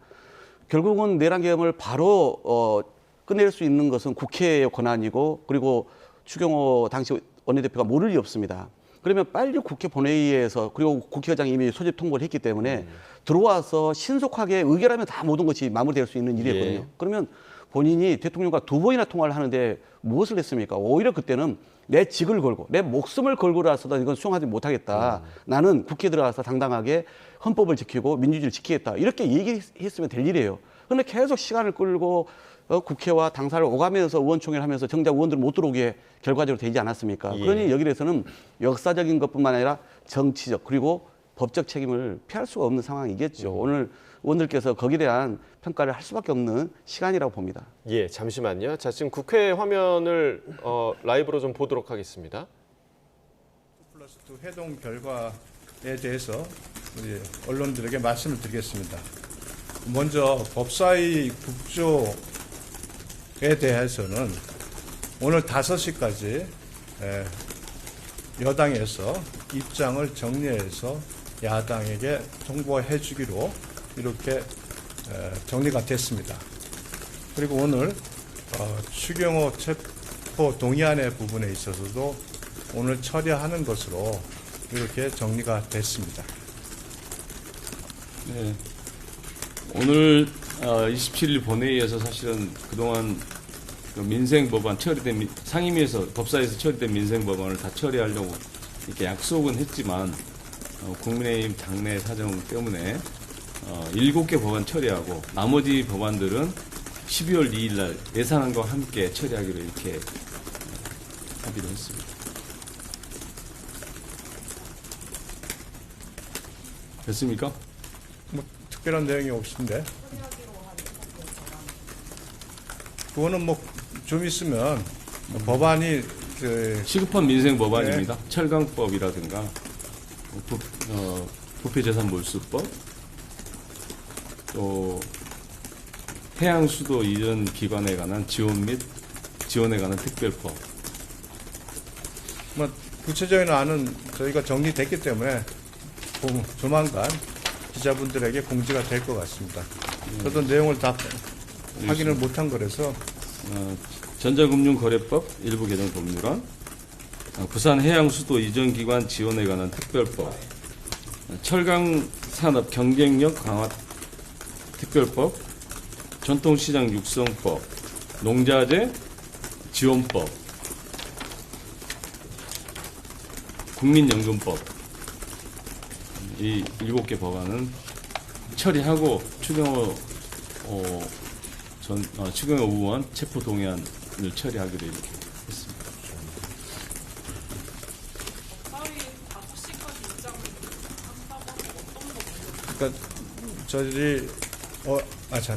결국은 내란 계엄을 바로 끝낼 수 있는 것은 국회의 권한이고 그리고 추경호 당시 원내대표가 모를 리 없습니다. 그러면 빨리 국회 본회의에서 그리고 국회의장이 이미 소집 통보를 했기 때문에 들어와서 신속하게 의결하면 다 모든 것이 마무리될 수 있는 일이었거든요. 예. 그러면 본인이 대통령과 2번이나 통화를 하는데 무엇을 했습니까? 오히려 그때는 내 직을 걸고 내 목숨을 걸고라서도 이건 수용하지 못하겠다. 나는 국회에 들어가서 당당하게 헌법을 지키고 민주주의를 지키겠다. 이렇게 얘기했으면 될 일이에요. 그런데 계속 시간을 끌고 국회와 당사를 오가면서 의원총회를 하면서 정작 의원들은 못 들어오게 결과적으로 되지 않았습니까? 예. 그러니 여기 대해서는 역사적인 것뿐만 아니라 정치적 그리고 법적 책임을 피할 수가 없는 상황이겠죠. 오늘 의원들께서 거기에 대한 평가를 할 수밖에 없는 시간이라고 봅니다. 예, 잠시만요. 자, 지금 국회 화면을 라이브로 좀 보도록 하겠습니다. 2+2 회동 결과에 대해서 우리 언론들에게 말씀을 드리겠습니다. 먼저 법사위 국조에 대해서는 오늘 5시까지 여당에서 입장을 정리해서 야당에게 통보해 주기로 이렇게 정리가 됐습니다. 그리고 오늘 추경호 체포 동의안의 부분에 있어서도 오늘 처리하는 것으로 이렇게 정리가 됐습니다. 네. 오늘 27일 본회의에서 사실은 그동안 그 민생법안 처리된 상임위에서 법사위에서 처리된 민생법안을 다 처리하려고 이렇게 약속은 했지만 국민의힘 당내 사정 때문에 7개 법안 처리하고 나머지 법안들은 12월 2일 날 예산안과 함께 처리하기로 이렇게 합의를 했습니다. 됐습니까? 뭐 특별한 내용이 없는데 그거는 뭐 좀 있으면 법안이 시급한 민생 법안입니다. 네. 철강법이라든가 부패재산몰수법, 또 해양수도 이전 기관에 관한 지원 및 지원에 관한 특별법. 뭐 구체적인 안은 저희가 정리됐기 때문에 조만간 기자분들에게 공지가 될 것 같습니다. 저도 내용을 다 확인을 못한 거라서. 전자금융거래법 일부 개정 법률안, 부산해양수도 이전기관 지원에 관한 특별법, 철강산업 경쟁력 강화 특별법, 전통시장 육성법, 농자재 지원법, 국민연금법, 이 7개 법안은 처리하고 추경호 추경호 의원 체포 동의안을 처리하기로 이렇게 했습니다. 그러니까 저희들이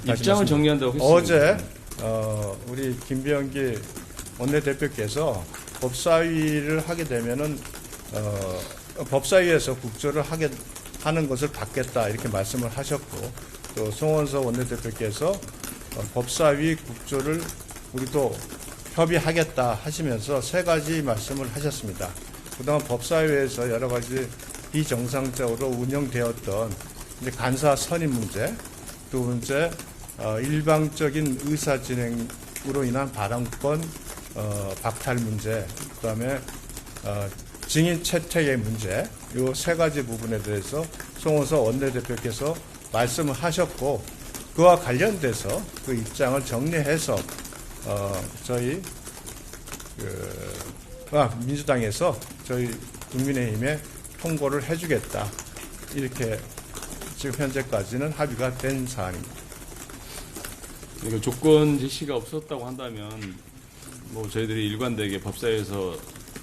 입장을 정리한다고 했습니다. 어제 우리 김병기 원내대표께서 법사위를 하게 되면은 법사위에서 국조를 하는 것을 받겠다 이렇게 말씀을 하셨고 또 송원석 원내대표께서 법사위 국조를 우리도 협의하겠다 하시면서 3가지 말씀을 하셨습니다. 그동안 법사위에서 여러 가지 비정상적으로 운영되었던 이제 간사 선임 문제, 두 번째 일방적인 의사 진행으로 인한 발언권 박탈 문제, 그다음에 증인 채택의 문제, 이 세 가지 부분에 대해서 송원석 원내대표께서 말씀을 하셨고, 그와 관련돼서 그 입장을 정리해서 저희 민주당에서 저희 국민의힘에 통보를 해주겠다, 이렇게 지금 현재까지는 합의가 된 사안입니다. 그러니까 조건 제시가 없었다고 한다면 뭐 저희들이 일관되게 법사위에서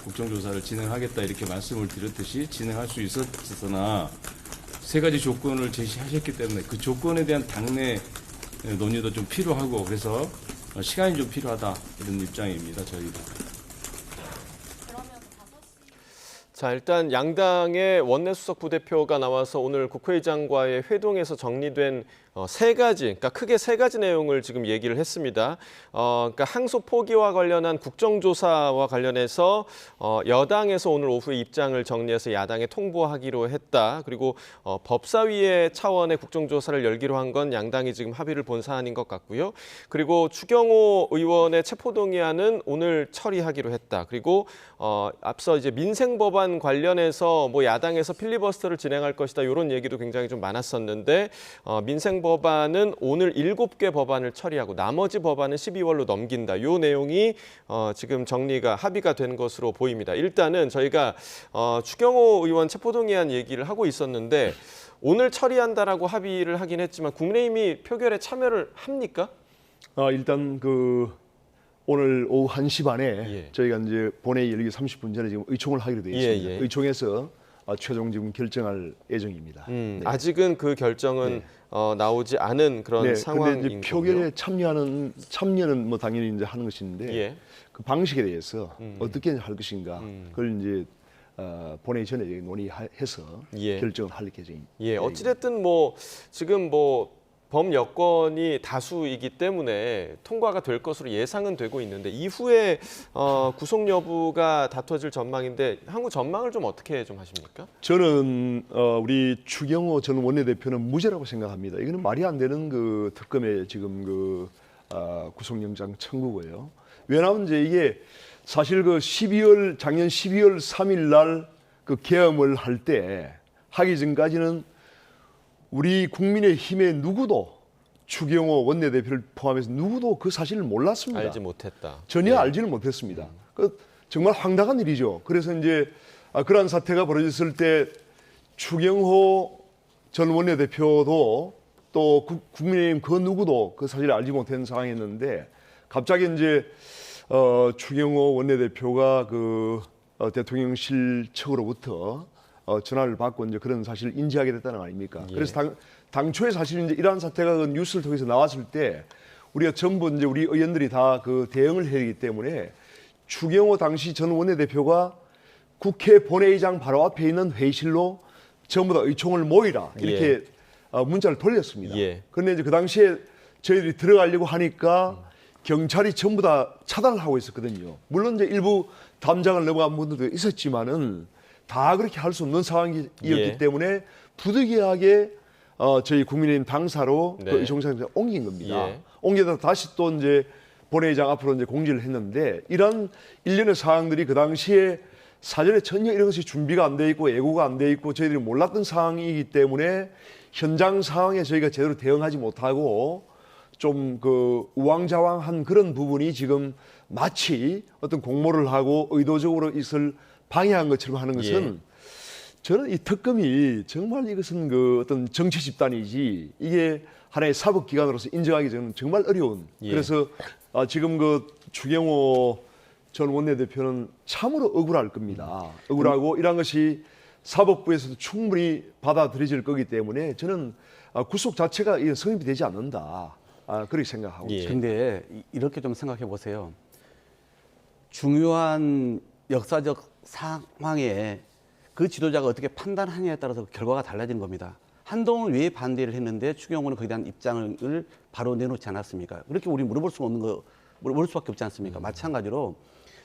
국정조사를 진행하겠다 이렇게 말씀을 드렸듯이 진행할 수 있었으나 세 가지 조건을 제시하셨기 때문에 그 조건에 대한 당내 논의도 좀 필요하고, 그래서 시간이 좀 필요하다, 이런 입장입니다, 저희가. 자, 일단 양당의 원내수석 부대표가 나와서 오늘 국회의장과의 회동에서 정리된 세 가지, 그러니까 크게 세 가지 내용을 지금 얘기를 했습니다. 그러니까 항소 포기와 관련한 국정조사와 관련해서 여당에서 오늘 오후에 입장을 정리해서 야당에 통보하기로 했다. 그리고 법사위의 차원의 국정조사를 열기로 한 건 양당이 지금 합의를 본 사안인 것 같고요. 그리고 추경호 의원의 체포동의안은 오늘 처리하기로 했다. 그리고 앞서 이제 민생법안 관련해서 뭐 야당에서 필리버스터를 진행할 것이다, 이런 얘기도 굉장히 좀 많았었는데 민생법안은 오늘 7개 법안을 처리하고 나머지 법안은 12월로 넘긴다. 이 내용이 지금 정리가 합의가 된 것으로 보입니다. 일단은 저희가 추경호 의원 체포동의안 얘기를 하고 있었는데 오늘 처리한다라고 합의를 하긴 했지만 국민의힘이 표결에 참여를 합니까? 일단 오늘 오후 1시 반에 저희가 이제 본회의 열기 30분 전에 지금 의총을 하기로 되어 있습니다. 의총에서 최종 지금 결정할 예정입니다. 네. 아직은 그 결정은 나오지 않은 그런 상황인 근데 이제 표결에 참여는 뭐 당연히 이제 하는 것인데 그 방식에 대해서 어떻게 할 것인가 그걸 이제 본회의 전에 논의해서 결정을 할 계획입니다. 어찌됐든 뭐 지금 뭐 범여권이 다수이기 때문에 통과가 될 것으로 예상은 되고 있는데 이후에 구속 여부가 다퉈질 전망인데 향후 전망을 좀 어떻게 좀 하십니까? 저는 우리 추경호 전 원내대표는 무죄라고 생각합니다. 이거는 말이 안 되는 그 특검의 지금 구속영장 청구고요. 왜냐하면 이제 이게 사실 작년 12월 3일 날 그 계엄을 할 때 하기 전까지는 우리 국민의힘의 누구도 추경호 원내대표를 포함해서 누구도 그 사실을 몰랐습니다. 알지 못했다. 전혀 알지를 못했습니다. 정말 황당한 일이죠. 그래서 이제 그러한 사태가 벌어졌을 때 추경호 전 원내대표도 또 국민의힘 그 누구도 그 사실을 알지 못한 상황이었는데 갑자기 이제 추경호 원내대표가 대통령실 측으로부터 전화를 받고 이제 그런 사실을 인지하게 됐다는 거 아닙니까? 그래서 당초에 사실 이제 이러한 사태가 뉴스를 통해서 나왔을 때 우리가 전부 이제 우리 의원들이 다 대응을 해야 되기 때문에 추경호 당시 전 원내대표가 국회 본회의장 바로 앞에 있는 회의실로 전부 다 의총을 모이라 이렇게 문자를 돌렸습니다. 그런데 이제 그 당시에 저희들이 들어가려고 하니까 경찰이 전부 다 차단을 하고 있었거든요. 물론 이제 일부 담장을 넘어간 분들도 있었지만은 다 그렇게 할 수 없는 상황이었기 때문에 부득이하게 저희 국민의힘 당사로 그 의총장에 옮긴 겁니다. 옮겨서 다시 또 이제 본회의장 앞으로 이제 공지를 했는데 이런 일련의 사항들이 그 당시에 사전에 전혀 이런 것이 준비가 안 돼 있고 예고가 안 돼 있고 저희들이 몰랐던 상황이기 때문에 현장 상황에 저희가 제대로 대응하지 못하고 좀 우왕좌왕한 그런 부분이 지금 마치 어떤 공모를 하고 의도적으로 이것을 방해한 것처럼 하는 것은 저는 이 특검이 정말 이것은 어떤 정치 집단이지 이게 하나의 사법기관으로서 인정하기 저는 정말 어려운. 그래서 지금 추경호 전 원내대표는 참으로 억울할 겁니다. 억울하고 이런 것이 사법부에서도 충분히 받아들여질 거기 때문에 저는 구속 자체가 성립이 되지 않는다. 그렇게 생각하고 있습니다. 그런데 이렇게 좀 생각해 보세요. 중요한 역사적 상황에 그 지도자가 어떻게 판단하느냐에 따라서 결과가 달라지는 겁니다. 한동훈은 왜 반대를 했는데 추경호는 거기에 대한 입장을 바로 내놓지 않았습니까? 그렇게 우리 물어볼 수밖에 없지 않습니까? 마찬가지로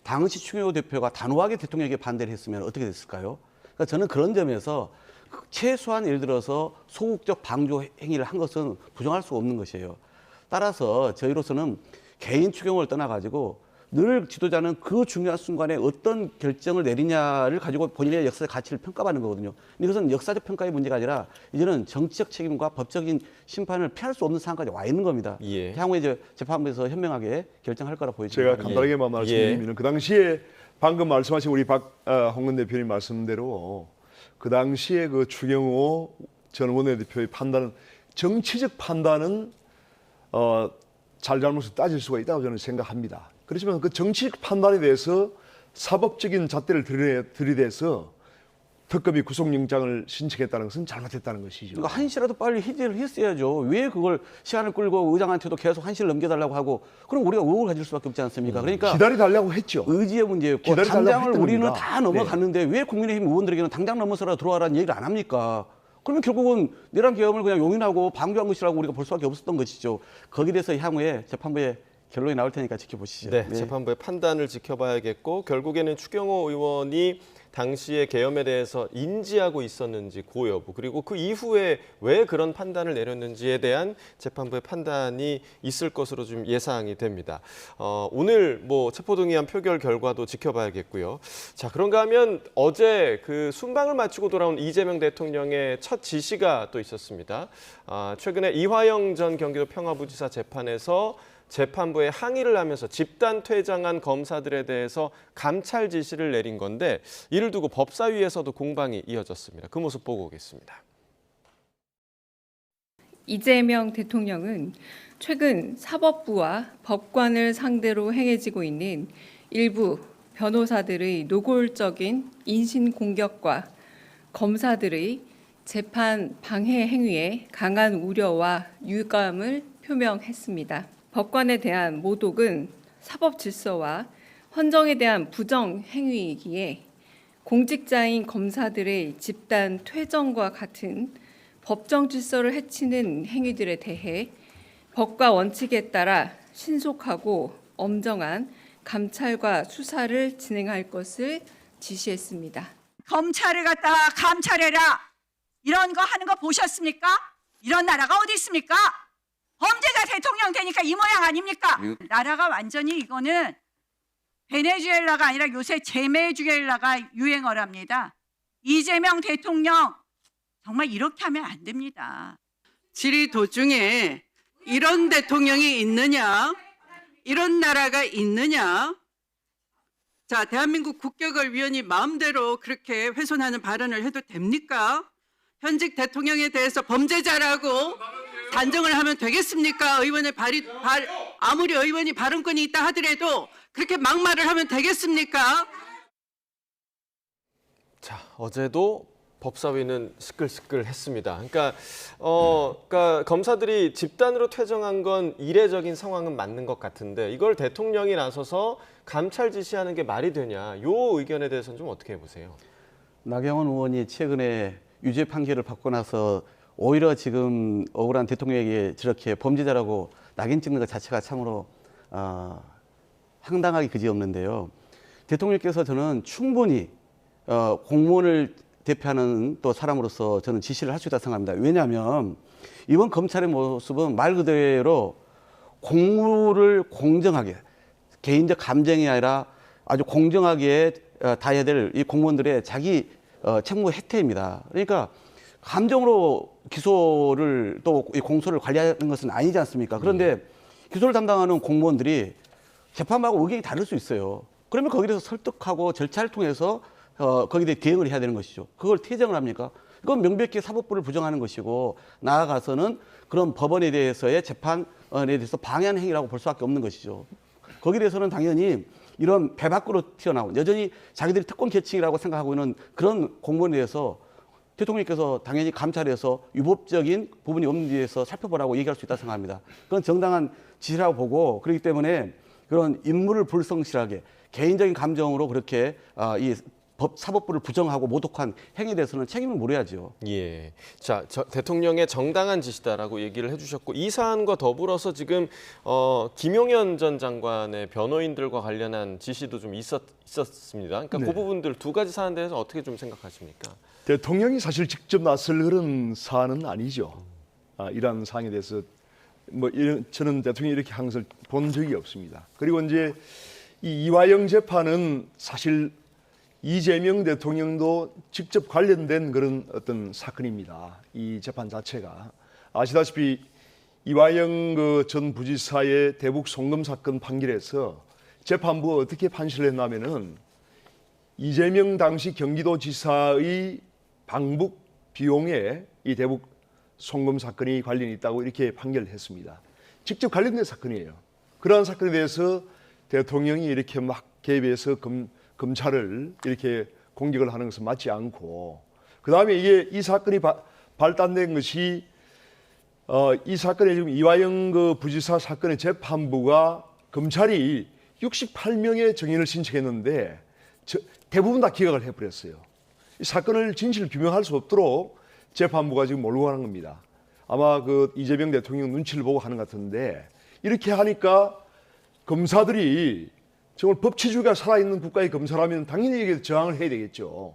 당시 추경호 대표가 단호하게 대통령에게 반대를 했으면 어떻게 됐을까요? 그러니까 저는 그런 점에서 최소한 예를 들어서 소극적 방조 행위를 한 것은 부정할 수가 없는 것이에요. 따라서 저희로서는 개인 추경을 떠나가지고 늘 지도자는 그 중요한 순간에 어떤 결정을 내리냐를 가지고 본인의 역사적 가치를 평가받는 거거든요. 근데 이것은 역사적 평가의 문제가 아니라 이제는 정치적 책임과 법적인 심판을 피할 수 없는 상황까지 와 있는 겁니다. 예. 향후에 이제 재판부에서 현명하게 결정할 거라 보여집니다. 제가 간단하게만 말씀드리면 그 당시에 방금 말씀하신 우리 박홍근 대표님 말씀대로 그 당시에 그 추경호 전 원내대표의 판단은 정치적 판단은 잘잘못을 따질 수가 있다고 저는 생각합니다. 그렇지만 그 정치적 판단에 대해서 사법적인 잣대를 들이대서 특검이 구속영장을 신청했다는 것은 잘못했다는 것이죠. 그러니까 한시라도 빨리 해제를 했어야죠. 왜 그걸 시간을 끌고 의장한테도 계속 한시를 넘겨달라고 하고 그럼 우리가 의혹을 가질 수밖에 없지 않습니까? 그러니까 기다려달라고 했죠. 의지의 문제였고 당장을 우리는 다 넘어갔는데 왜 국민의힘 의원들에게는 당장 넘어서라 들어와라는 얘기를 안 합니까? 그러면 결국은 내란 계엄을 그냥 용인하고 방조한 것이라고 우리가 볼 수밖에 없었던 것이죠. 거기에 대해서 향후에 재판부에 결론이 나올 테니까 지켜보시죠. 네, 재판부의 판단을 지켜봐야겠고 결국에는 추경호 의원이 당시에 계엄에 대해서 인지하고 있었는지 그 여부 그리고 그 이후에 왜 그런 판단을 내렸는지에 대한 재판부의 판단이 있을 것으로 좀 예상이 됩니다. 오늘 뭐 체포동의안 표결 결과도 지켜봐야겠고요. 자, 그런가 하면 어제 그 순방을 마치고 돌아온 이재명 대통령의 첫 지시가 또 있었습니다. 최근에 이화영 전 경기도 평화부지사 재판에서 재판부에 항의를 하면서 집단 퇴장한 검사들에 대해서 감찰 지시를 내린 건데 이를 두고 법사위에서도 공방이 이어졌습니다. 그 모습 보고 오겠습니다. 이재명 대통령은 최근 사법부와 법관을 상대로 행해지고 있는 일부 변호사들의 노골적인 인신공격과 검사들의 재판 방해 행위에 강한 우려와 유감을 표명했습니다. 법관에 대한 모독은 사법 질서와 헌정에 대한 부정 행위이기에 공직자인 검사들의 집단 퇴정과 같은 법정 질서를 해치는 행위들에 대해 법과 원칙에 따라 신속하고 엄정한 감찰과 수사를 진행할 것을 지시했습니다. 검찰을 갖다가 감찰해라 이런 거 하는 거 보셨습니까? 이런 나라가 어디 있습니까? 범죄자 대통령 되니까 이 모양 아닙니까? 나라가 완전히 이거는 베네수엘라가 아니라 요새 제메주엘라가 유행어랍니다. 이재명 대통령 정말 이렇게 하면 안 됩니다. 질의 도중에 이런 대통령이 있느냐? 이런 나라가 있느냐? 자, 대한민국 국격을 위원이 마음대로 그렇게 훼손하는 발언을 해도 됩니까? 현직 대통령에 대해서 범죄자라고 단정을 하면 되겠습니까? 아무리 의원이 발언권이 있다 하더라도 그렇게 막말을 하면 되겠습니까? 자, 어제도 법사위는 시끌시끌했습니다. 그러니까 검사들이 집단으로 퇴정한 건 이례적인 상황은 맞는 것 같은데 이걸 대통령이 나서서 감찰 지시하는 게 말이 되냐? 요 의견에 대해서는 좀 어떻게 보세요? 나경원 의원이 최근에 유죄 판결을 받고 나서 오히려 지금 억울한 대통령에게 저렇게 범죄자라고 낙인 찍는 것 자체가 참으로 황당하기 그지없는데요. 대통령께서 저는 충분히 공무원을 대표하는 또 사람으로서 저는 지시를 할 수 있다고 생각합니다. 왜냐하면 이번 검찰의 모습은 말 그대로 공무를 공정하게 개인적 감정이 아니라 아주 공정하게 다해야 될 이 공무원들의 자기 책무 혜택입니다. 그러니까 감정으로 기소를 또 공소를 관리하는 것은 아니지 않습니까? 그런데 기소를 담당하는 공무원들이 재판부하고 의견이 다를 수 있어요. 그러면 거기에 대해서 설득하고 절차를 통해서 거기에 대해 대응을 해야 되는 것이죠. 그걸 퇴정을 합니까? 이건 명백히 사법부를 부정하는 것이고 나아가서는 그런 법원에 대해서의 재판에 대해서 방해하는 행위라고 볼 수밖에 없는 것이죠. 거기에 대해서는 당연히 이런 배 밖으로 튀어나온 여전히 자기들이 특권 계층이라고 생각하고 있는 그런 공무원에 대해서 대통령께서 당연히 감찰해서 유법적인 부분이 없는지에 대해서 살펴보라고 얘기할 수 있다고 생각합니다. 그건 정당한 지시라고 보고 그렇기 때문에 그런 인물을 불성실하게 개인적인 감정으로 그렇게 이 사법부를 부정하고 모독한 행위에 대해서는 책임을 물어야죠. 예. 자, 대통령의 정당한 지시다라고 얘기를 해주셨고 이 사안과 더불어서 지금 김용현 전 장관의 변호인들과 관련한 지시도 좀 있었습니다. 그러니까 네. 그 부분들 두 가지 사안에 대해서 어떻게 좀 생각하십니까? 대통령이 사실 직접 나설 그런 사안은 아니죠. 이러한 사항에 대해서 저는 대통령이 이렇게 항상 본 적이 없습니다. 그리고 이제 이 이화영 재판은 사실 이재명 대통령도 직접 관련된 그런 어떤 사건입니다. 이 재판 자체가 아시다시피 이화영 전 부지사의 대북 송금 사건 판결에서 재판부가 어떻게 판시를 했냐면은 이재명 당시 경기도지사의 방북 비용에 이 대북 송금 사건이 관련이 있다고 이렇게 판결을 했습니다. 직접 관련된 사건이에요. 그러한 사건에 대해서 대통령이 이렇게 막 개입해서 검찰을 이렇게 공격을 하는 것은 맞지 않고, 그 다음에 이 사건이 발단된 것이 이 사건에 지금 이화영 부지사 사건의 재판부가 검찰이 68명의 증인을 신청했는데 대부분 다 기각을 해버렸어요. 이 사건을 진실 규명할 수 없도록 재판부가 지금 몰고 가는 겁니다. 아마 이재명 대통령 눈치를 보고 하는 것 같은데, 이렇게 하니까 검사들이 정말 법치주의가 살아있는 국가의 검사라면 당연히 이게 저항을 해야 되겠죠.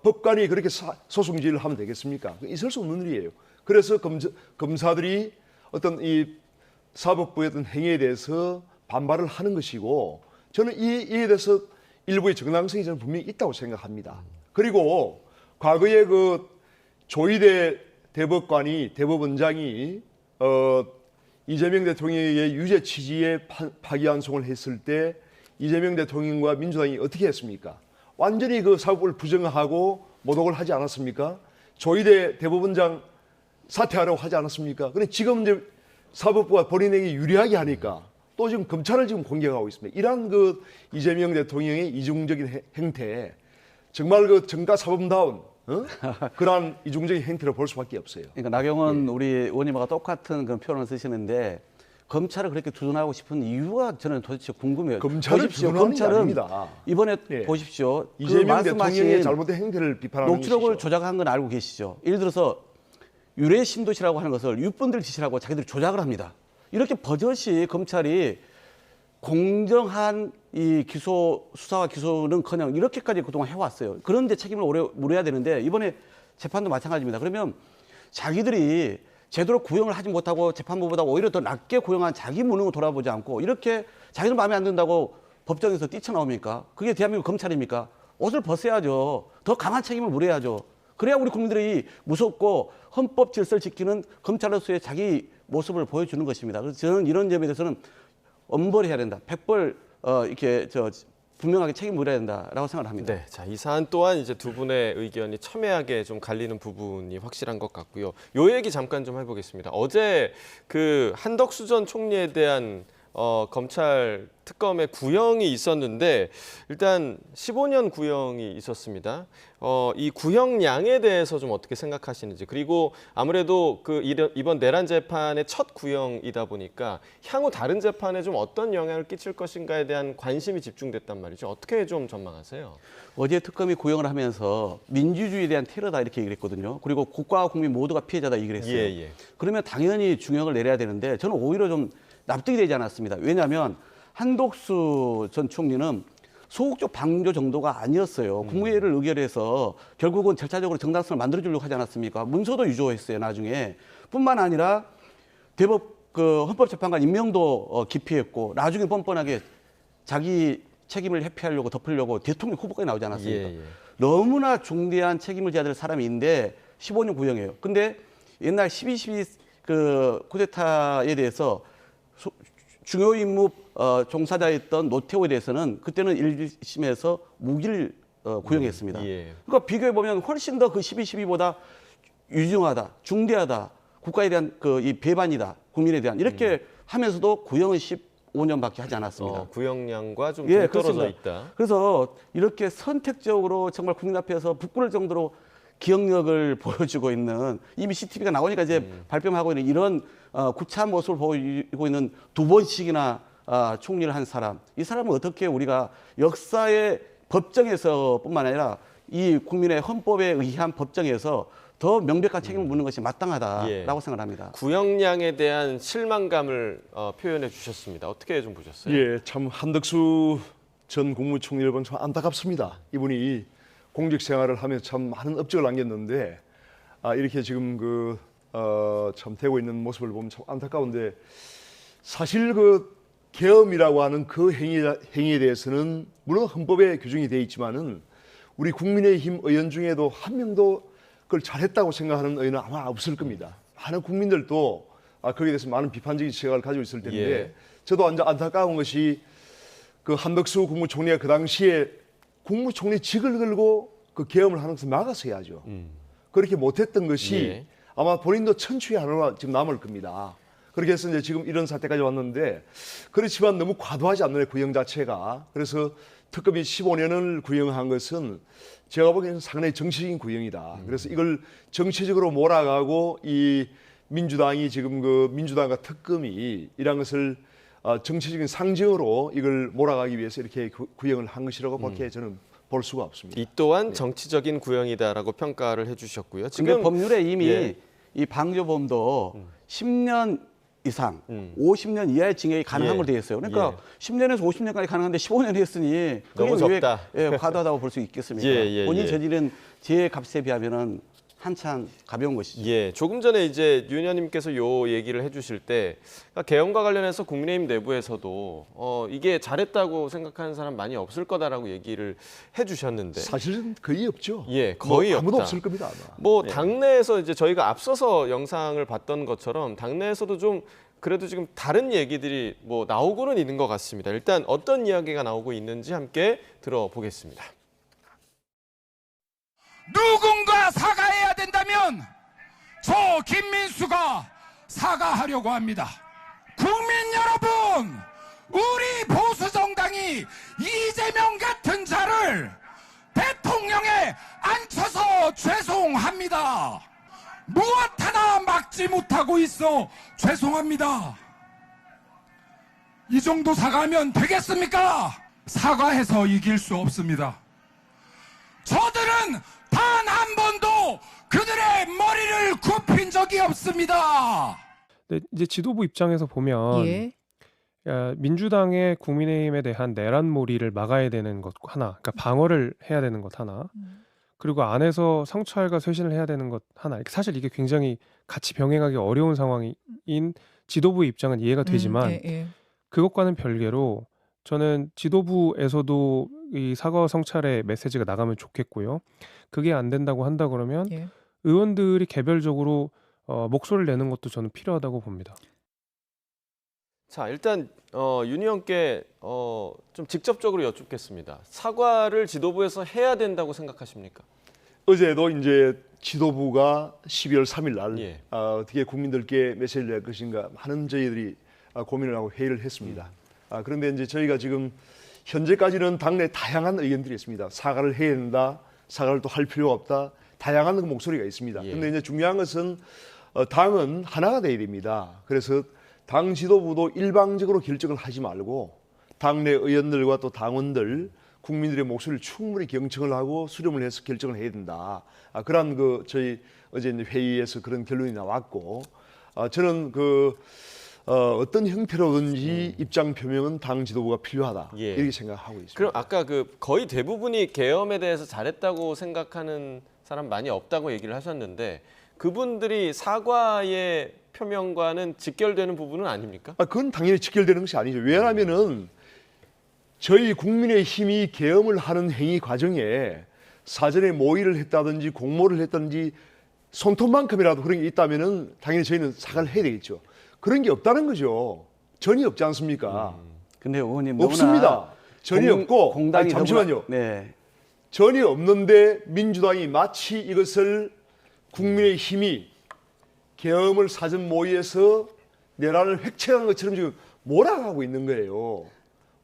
법관이 그렇게 소송 지휘를 하면 되겠습니까? 있을 수 없는 일이에요. 그래서 검사들이 어떤 이 사법부의 어떤 행위에 대해서 반발을 하는 것이고, 저는 이에 대해서 일부의 정당성이 저는 분명히 있다고 생각합니다. 그리고 과거에 조희대 대법원장이 이재명 대통령의 유죄 취지의 파기환송을 했을 때 이재명 대통령과 민주당이 어떻게 했습니까? 완전히 사법부를 부정하고 모독을 하지 않았습니까? 조희대 대법원장 사퇴하라고 하지 않았습니까? 그런데 지금 이제 사법부가 본인에게 유리하게 하니까 또 지금 검찰을 지금 공격하고 있습니다. 이러한 이재명 대통령의 이중적인 행태, 정말 정가 사범다운 그러한 이중적인 행태를 볼 수밖에 없어요. 그러니까 나경원 우리 의원님과 똑같은 그런 표현을 쓰시는데, 검찰을 그렇게 두둔하고 싶은 이유가 저는 도대체 궁금해요. 검찰을 두둔하는 게 아닙니다. 이번에 보십시오. 이재명 대통령의 잘못된 행태를 비판하는 녹취록을 것이죠. 조작한 건 알고 계시죠? 예를 들어서 유례 신도시라고 하는 것을 육분들 지시라고 자기들이 조작을 합니다. 이렇게 버젓이 검찰이 공정한 이 수사와 기소는커녕 이렇게까지 그동안 해왔어요. 그런데 책임을 물어야 되는데 이번에 재판도 마찬가지입니다. 그러면 자기들이 제대로 구형을 하지 못하고 재판부보다 오히려 더 낮게 구형한 자기 무능을 돌아보지 않고 이렇게 자기들 마음에 안 든다고 법정에서 뛰쳐나옵니까? 그게 대한민국 검찰입니까? 옷을 벗어야죠. 더 강한 책임을 물어야죠. 그래야 우리 국민들이 무섭고 헌법 질서를 지키는 검찰로서의 자기 모습을 보여주는 것입니다. 그래서 저는 이런 점에 대해서는 엄벌해야 된다. 백벌 이렇게 분명하게 책임 물어야 된다라고 생각을 합니다. 네, 자, 이 사안 또한 이제 두 분의 의견이 첨예하게 좀 갈리는 부분이 확실한 것 같고요. 요 얘기 잠깐 좀 해보겠습니다. 어제 한덕수 전 총리에 대한 검찰 특검의 구형이 있었는데 일단 15년 구형이 있었습니다. 이 구형량에 대해서 좀 어떻게 생각하시는지, 그리고 아무래도 이번 내란 재판의 첫 구형이다 보니까 향후 다른 재판에 좀 어떤 영향을 끼칠 것인가에 대한 관심이 집중됐단 말이죠. 어떻게 좀 전망하세요? 어제 특검이 구형을 하면서 민주주의에 대한 테러다 이렇게 얘기를 했거든요. 그리고 국가와 국민 모두가 피해자다 얘기를 했어요. 예. 그러면 당연히 중형을 내려야 되는데 저는 오히려 좀 납득이 되지 않았습니다. 왜냐하면 한덕수 전 총리는 소극적 방조 정도가 아니었어요. 국무회의를 의결해서 결국은 절차적으로 정당성을 만들어주려고 하지 않았습니까? 문서도 유조했어요, 나중에. 뿐만 아니라 헌법재판관 임명도 기피했고 나중에 뻔뻔하게 자기 책임을 회피하려고 덮으려고 대통령 후보까지 나오지 않았습니까? 너무나 중대한 책임을 져야 될 사람인데 15년 구형이에요. 근데 옛날 12.12 쿠데타에 대해서 중요 임무 종사자였던 노태우에 대해서는 그때는 1심에서 무기를 구형했습니다. 그러니까 비교해보면 훨씬 더 12.12보다 유중하다, 중대하다, 국가에 대한 이 배반이다, 국민에 대한 이렇게 하면서도 구형은 15년밖에 하지 않았습니다. 구형량과 좀 떨어져 있다. 그래서 이렇게 선택적으로 정말 국민 앞에서 부끄러울 정도로 기억력을 보여주고 있는, 이미 CCTV가 나오니까 이제 발뺌하고 있는 이런 구차한 모습을 보이고 있는 두 번씩이나 총리를 한 사람, 이 사람은 어떻게 우리가 역사의 법정에서뿐만 아니라 이 국민의 헌법에 의한 법정에서 더 명백한 책임을 묻는 것이 마땅하다라고 생각합니다. 구형량에 대한 실망감을 표현해 주셨습니다. 어떻게 좀 보셨어요? 예, 참 한덕수 전 국무총리 여러분 참 안타깝습니다. 이분이 공직 생활을 하면서 참 많은 업적을 남겼는데 이렇게 지금 참 되고 있는 모습을 보면 참 안타까운데 사실 그 계엄이라고 하는 그 행위에 대해서는 물론 헌법에 규정이 되어 있지만은 우리 국민의힘 의원 중에도 한 명도 그걸 잘했다고 생각하는 의원은 아마 없을 겁니다. 많은 국민들도 거기에 대해서 많은 비판적인 시각을 가지고 있을 텐데 예. 저도 안타까운 것이 그 한덕수 국무총리가 그 당시에 국무총리 직을 걸고 그 계엄을 하는 것을 막았어야죠. 그렇게 못했던 것이 예. 아마 본인도 천추의 하나로 지금 남을 겁니다. 그렇게 해서 이제 지금 이런 사태까지 왔는데 그렇지만 너무 과도하지 않나요, 구형 자체가. 그래서 특검이 15년을 구형한 것은 제가 보기에는 상당히 정치적인 구형이다. 그래서 이걸 정치적으로 몰아가고 이 민주당이 지금 그 민주당과 특검이 이런 것을 정치적인 상징으로 이걸 몰아가기 위해서 이렇게 구형을 한 것이라고 밖에 저는 볼 수가 없습니다. 이 또한 정치적인 구형이다라고 평가를 해주셨고요. 지금 법률에 이미 이 방조범도 10년 이상, 50년 이하의 징역이 가능한 걸 되어 있어요. 그러니까 10년에서 50년까지 가능한데 15년 했으니 너무 적다. 왜 과도하다고 볼 수 있겠습니까? 본인이 저지른 죄의 값에 비하면은 한참 가벼운 것이죠. 예, 조금 전에 이제 윤 의원님께서 요 얘기를 해주실 때 그러니까 계엄과 관련해서 국민의힘 내부에서도 이게 잘했다고 생각하는 사람 많이 없을 거다라고 얘기를 해주셨는데 사실은 거의 없죠. 예, 거의 아무도 없다. 없을 겁니다. 아마. 뭐 당내에서 이제 저희가 앞서서 영상을 봤던 것처럼 당내에서도 좀 그래도 지금 다른 얘기들이 뭐 나오고는 있는 것 같습니다. 일단 어떤 이야기가 나오고 있는지 함께 들어보겠습니다. 누군가 사과해야 된다면 저 김민수가 사과하려고 합니다. 국민 여러분, 우리 보수정당이 이재명 같은 자를 대통령에 앉혀서 죄송합니다. 무엇 하나 막지 못하고 있어 죄송합니다. 이 정도 사과하면 되겠습니까? 사과해서 이길 수 없습니다. 저들은 단 한 번도 그들의 머리를 굽힌 적이 없습니다. 네, 이제 지도부 입장에서 보면 민주당의 국민의힘에 대한 내란몰이를 막아야 되는 것 하나, 그러니까 방어를 해야 되는 것 하나, 그리고 안에서 성찰과 쇄신을 해야 되는 것 하나. 사실 이게 굉장히 같이 병행하기 어려운 상황인 지도부의 입장은 이해가 되지만 그것과는 별개로 저는 지도부에서도 이 사과와 성찰의 메시지가 나가면 좋겠고요. 그게 안 된다고 한다 그러면 의원들이 개별적으로 목소리를 내는 것도 저는 필요하다고 봅니다. 자, 일단 윤 의원께 좀 직접적으로 여쭙겠습니다. 사과를 지도부에서 해야 된다고 생각하십니까? 어제도 이제 지도부가 12월 3일 날 어떻게 국민들께 메시지를 낼 것인가 많은 저희들이 고민을 하고 회의를 했습니다. 그런데 이제 저희가 지금 현재까지는 당내 다양한 의견들이 있습니다. 사과를 해야 된다, 사과를 또 할 필요가 없다, 다양한 목소리가 있습니다. 그런데 이제 중요한 것은 당은 하나가 돼야 됩니다. 그래서 당 지도부도 일방적으로 결정을 하지 말고 당내 의원들과 또 당원들, 국민들의 목소리를 충분히 경청을 하고 수렴을 해서 결정을 해야 된다. 그런 저희 어제 회의에서 그런 결론이 나왔고, 저는 어떤 형태로든지 입장 표명은 당 지도부가 필요하다 이렇게 생각하고 있습니다. 그럼 아까 거의 대부분이 계엄에 대해서 잘했다고 생각하는 사람 많이 없다고 얘기를 하셨는데 그분들이 사과의 표명과는 직결되는 부분은 아닙니까? 그건 당연히 직결되는 것이 아니죠. 왜냐하면은 저희 국민의힘이 계엄을 하는 행위 과정에 사전에 모의를 했다든지 공모를 했다든지 손톱만큼이라도 그런 게 있다면은 당연히 저희는 사과를 해야 되겠죠. 그런 게 없다는 거죠. 전혀 없지 않습니까? 근데 의원님 없습니다. 전혀 없고. 공당이 잠시만요. 전혀 없는데 민주당이 마치 이것을 국민의힘이 계엄을 사전 모의해서 내란을 획책한 것처럼 지금 몰아가고 있는 거예요.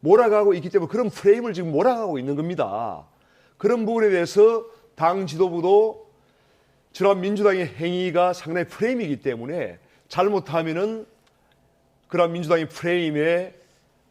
몰아가고 있기 때문에 그런 프레임을 지금 몰아가고 있는 겁니다. 그런 부분에 대해서 당 지도부도 저런 민주당의 행위가 상당히 프레임이기 때문에 잘못하면은 그런 민주당의 프레임에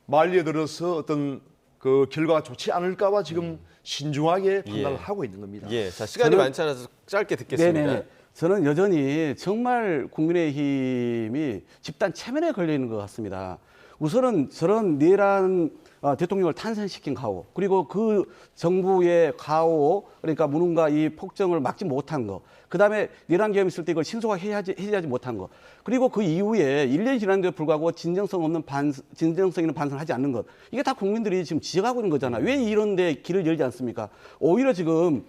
말려들어서 어떤 그 결과가 좋지 않을까봐 지금 신중하게 판단을 하고 있는 겁니다. 예, 자 시간이 많지 않아서 짧게 듣겠습니다. 네네. 저는 여전히 정말 국민의힘이 집단 체면에 걸려 있는 것 같습니다. 우선은 저런 내란 대통령을 탄생시킨 가오, 그리고 그 정부의 가오, 그러니까 무능과 이 폭정을 막지 못한 거, 그 다음에 내란 계엄이 있을 때 이걸 신속하게 해제하지 못한 거, 그리고 그 이후에 1년이 지났는데도 불구하고 진정성 있는 반성을 하지 않는 것, 이게 다 국민들이 지금 지적하고 있는 거잖아요. 왜 이런 데 길을 열지 않습니까? 오히려 지금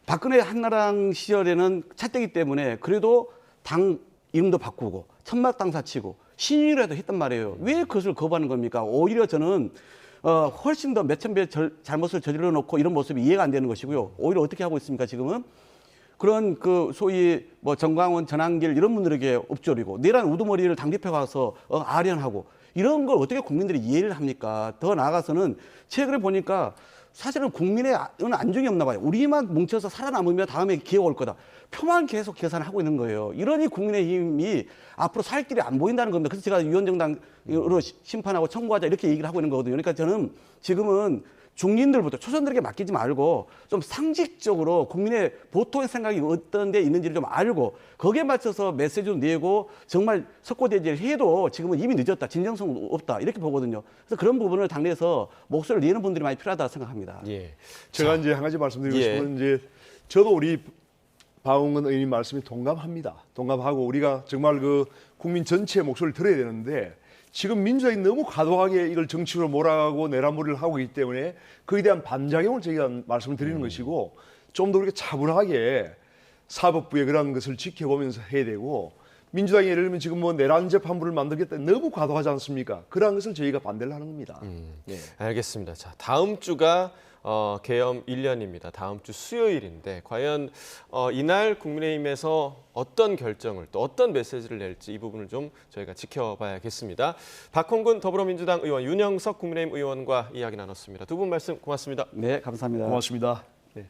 박근혜 한나라당 시절에는 찻대기 때문에 그래도 당 이름도 바꾸고 천막 당사 치고 신인이라도 했단 말이에요. 왜 그것을 거부하는 겁니까? 오히려 저는 훨씬 더 몇천 배 잘못을 저질러 놓고 이런 모습이 이해가 안 되는 것이고요. 오히려 어떻게 하고 있습니까? 지금은 그런 그 소위 뭐 정광훈, 전한길 이런 분들에게 엎조리고 내란 우두머리를 당대표 가서 아련하고 이런 걸 어떻게 국민들이 이해를 합니까? 더 나아가서는 최근에 보니까 사실은 국민의 안중이 없나 봐요. 우리만 뭉쳐서 살아남으면 다음에 기회가 올 거다. 표만 계속 계산하고 있는 거예요. 이러니 국민의힘이 앞으로 살 길이 안 보인다는 겁니다. 그래서 제가 위원정당으로 심판하고 청구하자 이렇게 얘기를 하고 있는 거거든요. 그러니까 저는 지금은 중진들부터 초선들에게 맡기지 말고 좀 상식적으로 국민의 보통의 생각이 어떤 데 있는지를 좀 알고 거기에 맞춰서 메시지를 내고 정말 석고대지를 해도 지금은 이미 늦었다. 진정성 없다. 이렇게 보거든요. 그래서 그런 부분을 당내에서 목소리를 내는 분들이 많이 필요하다고 생각합니다. 예. 제가 이제 한 가지 말씀드리고 싶은 건 이제 저도 우리 박홍근 의원님 말씀에 동감합니다. 동감하고 우리가 정말 그 국민 전체의 목소리를 들어야 되는데 지금 민주당이 너무 과도하게 이걸 정치로 몰아가고 내란몰이를 하고 있기 때문에 그에 대한 반작용을 저희가 말씀을 드리는 것이고 좀 더 그렇게 차분하게 사법부의 그런 것을 지켜보면서 해야 되고 민주당이 예를 들면 지금 뭐 내란 재판부를 만들겠다 너무 과도하지 않습니까? 그러한 것을 저희가 반대를 하는 겁니다. 네. 알겠습니다. 자, 다음 주가 계엄 1년입니다. 다음 주 수요일인데 과연 이날 국민의힘에서 어떤 결정을 또 어떤 메시지를 낼지 이 부분을 좀 저희가 지켜봐야겠습니다. 박홍근 더불어민주당 의원, 윤영석 국민의힘 의원과 이야기 나눴습니다. 두 분 말씀 고맙습니다. 네, 감사합니다. 고맙습니다. 네.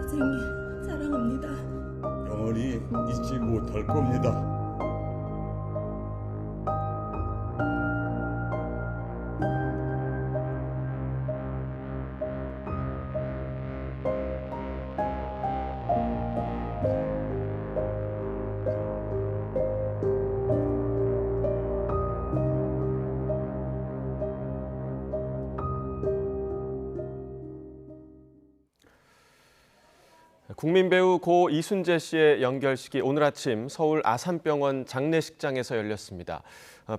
선생님, 사랑합니다. 영원히 잊지 못할 겁니다. 국민 배우 고 이순재 씨의 연결식이 오늘 아침 서울 아산병원 장례식장에서 열렸습니다.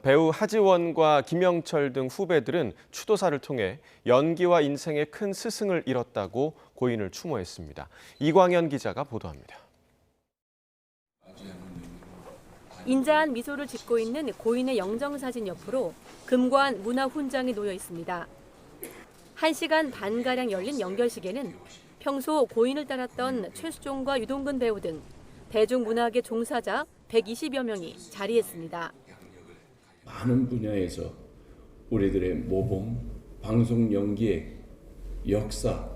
배우 하지원과 김영철 등 후배들은 추도사를 통해 연기와 인생의 큰 스승을 잃었다고 고인을 추모했습니다. 이광현 기자가 보도합니다. 인자한 미소를 짓고 있는 고인의 영정사진 옆으로 금관 문화훈장이 놓여 있습니다. 1시간 반가량 열린 연결식에는 평소 고인을 따랐던 최수종과 유동근 배우 등 대중문화계 종사자 120여 명이 자리했습니다. 많은 분야에서 우리들의 모범, 방송 연기의 역사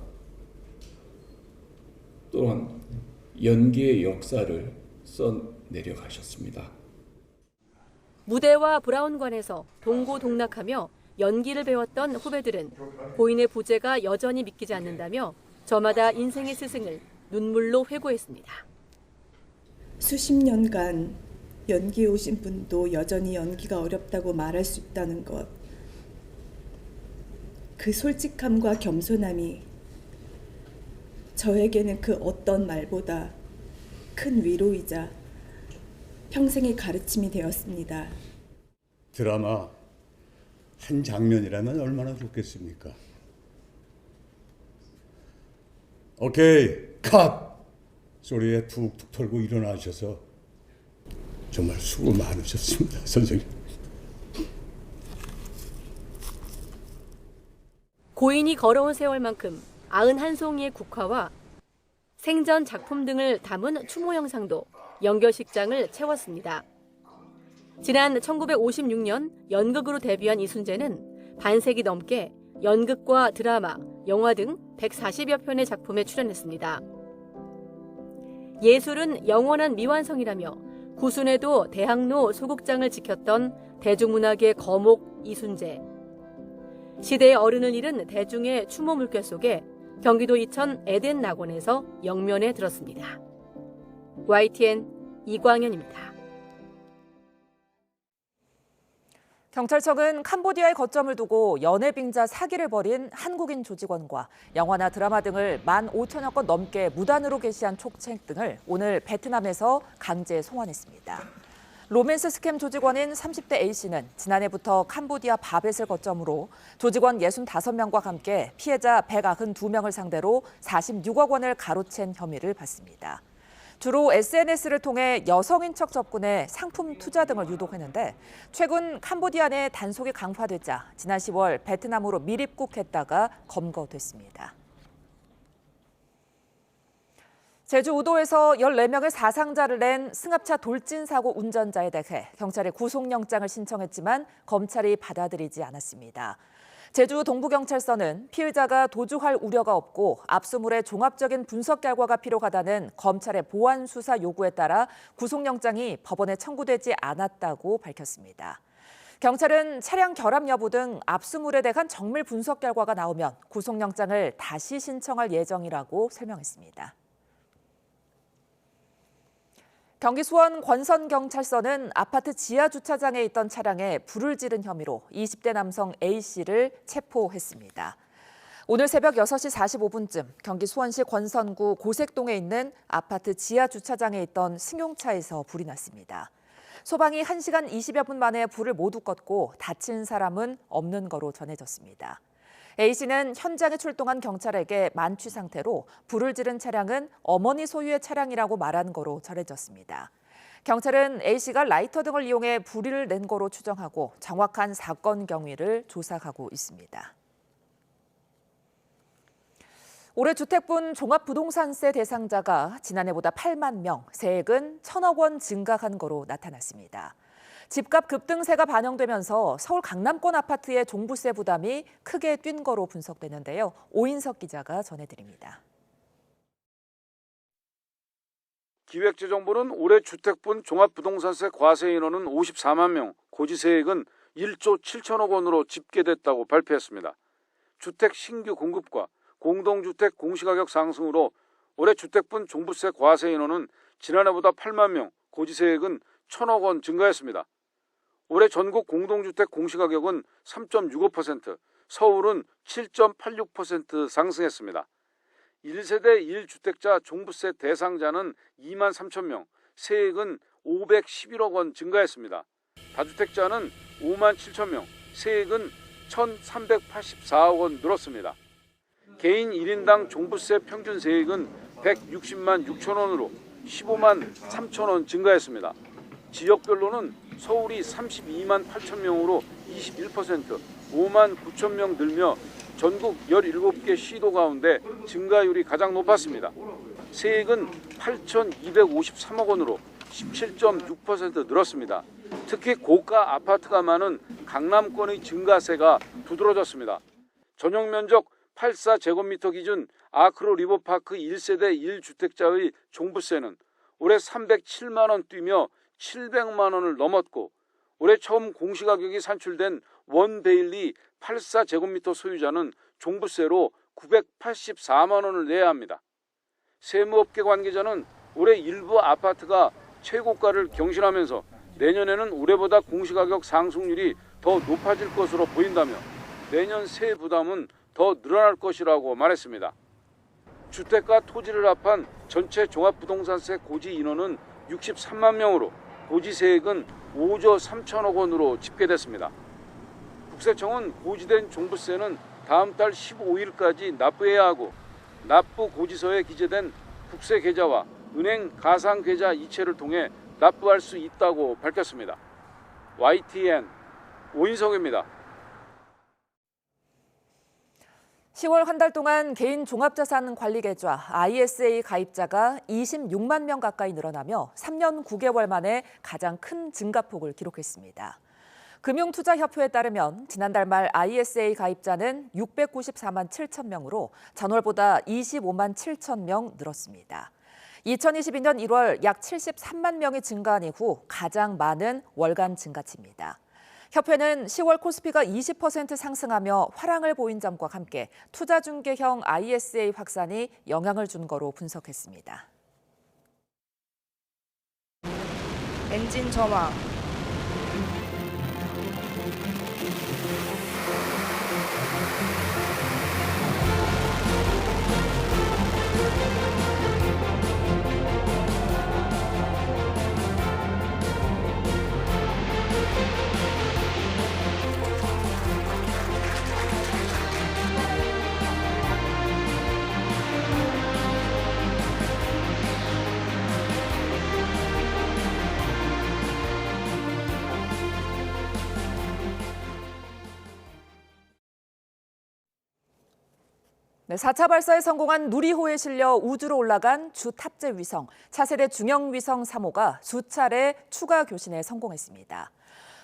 또한 연기의 역사를 써내려가셨습니다. 무대와 브라운관에서 동고동락하며 연기를 배웠던 후배들은 고인의 부재가 여전히 믿기지 않는다며 저마다 인생의 스승을 눈물로 회고했습니다. 수십 년간 연기해 오신 분도 여전히 연기가 어렵다고 말할 수 있다는 것. 그 솔직함과 겸손함이 저에게는 그 어떤 말보다 큰 위로이자 평생의 가르침이 되었습니다. 드라마 한 장면이라면 얼마나 좋겠습니까? 오케이, 컷! 소리에 툭툭 털고 일어나셔서 정말 수고 많으셨습니다, 선생님. 고인이 걸어온 세월만큼 91송이의 국화와 생전 작품 등을 담은 추모 영상도 연결식장을 채웠습니다. 지난 1956년 연극으로 데뷔한 이순재는 반세기 넘게 연극과 드라마, 영화 등 140여 편의 작품에 출연했습니다. 예술은 영원한 미완성이라며 구순에도 대학로 소극장을 지켰던 대중문학의 거목 이순재. 시대의 어른을 잃은 대중의 추모 물결 속에 경기도 이천 에덴 낙원에서 영면에 들었습니다. YTN 이광현입니다. 경찰청은 캄보디아에 거점을 두고 연예빙자 사기를 벌인 한국인 조직원과 영화나 드라마 등을 15,000여 건 넘게 무단으로 게시한 촉책 등을 오늘 베트남에서 강제 송환했습니다. 로맨스 스캠 조직원인 30대 A씨는 지난해부터 캄보디아 바벳을 거점으로 조직원 65명과 함께 피해자 192명을 상대로 46억 원을 가로챈 혐의를 받습니다. 주로 SNS를 통해 여성인 척 접근해 상품 투자 등을 유도했는데 최근 캄보디아 내 단속이 강화되자 지난 10월 베트남으로 밀입국했다가 검거됐습니다. 제주 우도에서 14명의 사상자를 낸 승합차 돌진 사고 운전자에 대해 경찰에 구속영장을 신청했지만 검찰이 받아들이지 않았습니다. 제주 동부경찰서는 피의자가 도주할 우려가 없고 압수물의 종합적인 분석 결과가 필요하다는 검찰의 보완 수사 요구에 따라 구속영장이 법원에 청구되지 않았다고 밝혔습니다. 경찰은 차량 결함 여부 등 압수물에 대한 정밀 분석 결과가 나오면 구속영장을 다시 신청할 예정이라고 설명했습니다. 경기 수원 권선경찰서는 아파트 지하 주차장에 있던 차량에 불을 지른 혐의로 20대 남성 A씨를 체포했습니다. 오늘 새벽 6시 45분쯤 경기 수원시 권선구 고색동에 있는 아파트 지하 주차장에 있던 승용차에서 불이 났습니다. 소방이 1시간 20여 분 만에 불을 모두 껐고 다친 사람은 없는 거로 전해졌습니다. A씨는 현장에 출동한 경찰에게 만취 상태로 불을 지른 차량은 어머니 소유의 차량이라고 말한 거로 전해졌습니다. 경찰은 A씨가 라이터 등을 이용해 불을 낸 거로 추정하고 정확한 사건 경위를 조사하고 있습니다. 올해 주택분 종합부동산세 대상자가 지난해보다 8만 명, 세액은 1,000억 원 증가한 거로 나타났습니다. 집값 급등세가 반영되면서 서울 강남권 아파트의 종부세 부담이 크게 뛴 거로 분석되는데요. 오인석 기자가 전해드립니다. 기획재정부는 올해 주택분 종합부동산세 과세 인원은 54만 명, 고지세액은 1조 7천억 원으로 집계됐다고 발표했습니다. 주택 신규 공급과 공동주택 공시가격 상승으로 올해 주택분 종부세 과세 인원은 지난해보다 8만 명, 고지세액은 1,000억 원 증가했습니다. 올해 전국 공동주택 공시가격은 3.65%, 서울은 7.86% 상승했습니다. 1세대 1주택자 종부세 대상자는 2만 3천 명, 세액은 511억 원 증가했습니다. 다주택자는 5만 7천 명, 세액은 1,384억 원 늘었습니다. 개인 1인당 종부세 평균 세액은 160만 6천 원으로 15만 3천 원 증가했습니다. 지역별로는 서울이 32만 8천 명으로 21%, 5만 9천 명 늘며 전국 17개 시도 가운데 증가율이 가장 높았습니다. 세액은 8,253억 원으로 17.6% 늘었습니다. 특히 고가 아파트가 많은 강남권의 증가세가 두드러졌습니다. 전용 면적 84제곱미터 기준 아크로 리버파크 1세대 1주택자의 종부세는 올해 307만 원 뛰며 700만 원을 넘었고 올해 처음 공시가격이 산출된 원베일리 84제곱미터 소유자는 종부세로 984만 원을 내야 합니다. 세무업계 관계자는 올해 일부 아파트가 최고가를 경신하면서 내년에는 올해보다 공시가격 상승률이 더 높아질 것으로 보인다며 내년 세 부담은 더 늘어날 것이라고 말했습니다. 주택과 토지를 합한 전체 종합부동산세 고지 인원은 63만 명으로 고지세액은 5조 3천억 원으로 집계됐습니다. 국세청은 고지된 종부세는 다음 달 15일까지 납부해야 하고 납부 고지서에 기재된 국세 계좌와 은행 가상계좌 이체를 통해 납부할 수 있다고 밝혔습니다. YTN 오인성입니다. 10월 한 달 동안 개인 종합자산 관리 계좌 ISA 가입자가 26만 명 가까이 늘어나며 3년 9개월 만에 가장 큰 증가폭을 기록했습니다. 금융투자협회에 따르면 지난달 말 ISA 가입자는 694만 7천 명으로 전월보다 25만 7천 명 늘었습니다. 2022년 1월 약 73만 명이 증가한 이후 가장 많은 월간 증가치입니다. 협회는 10월 코스피가 20% 상승하며 화랑을 보인 점과 함께 투자중개형 ISA 확산이 영향을 준 거로 분석했습니다. 엔진 점화. 네, 4차 발사에 성공한 누리호에 실려 우주로 올라간 주 탑재 위성, 차세대 중형위성 3호가 수차례 추가 교신에 성공했습니다.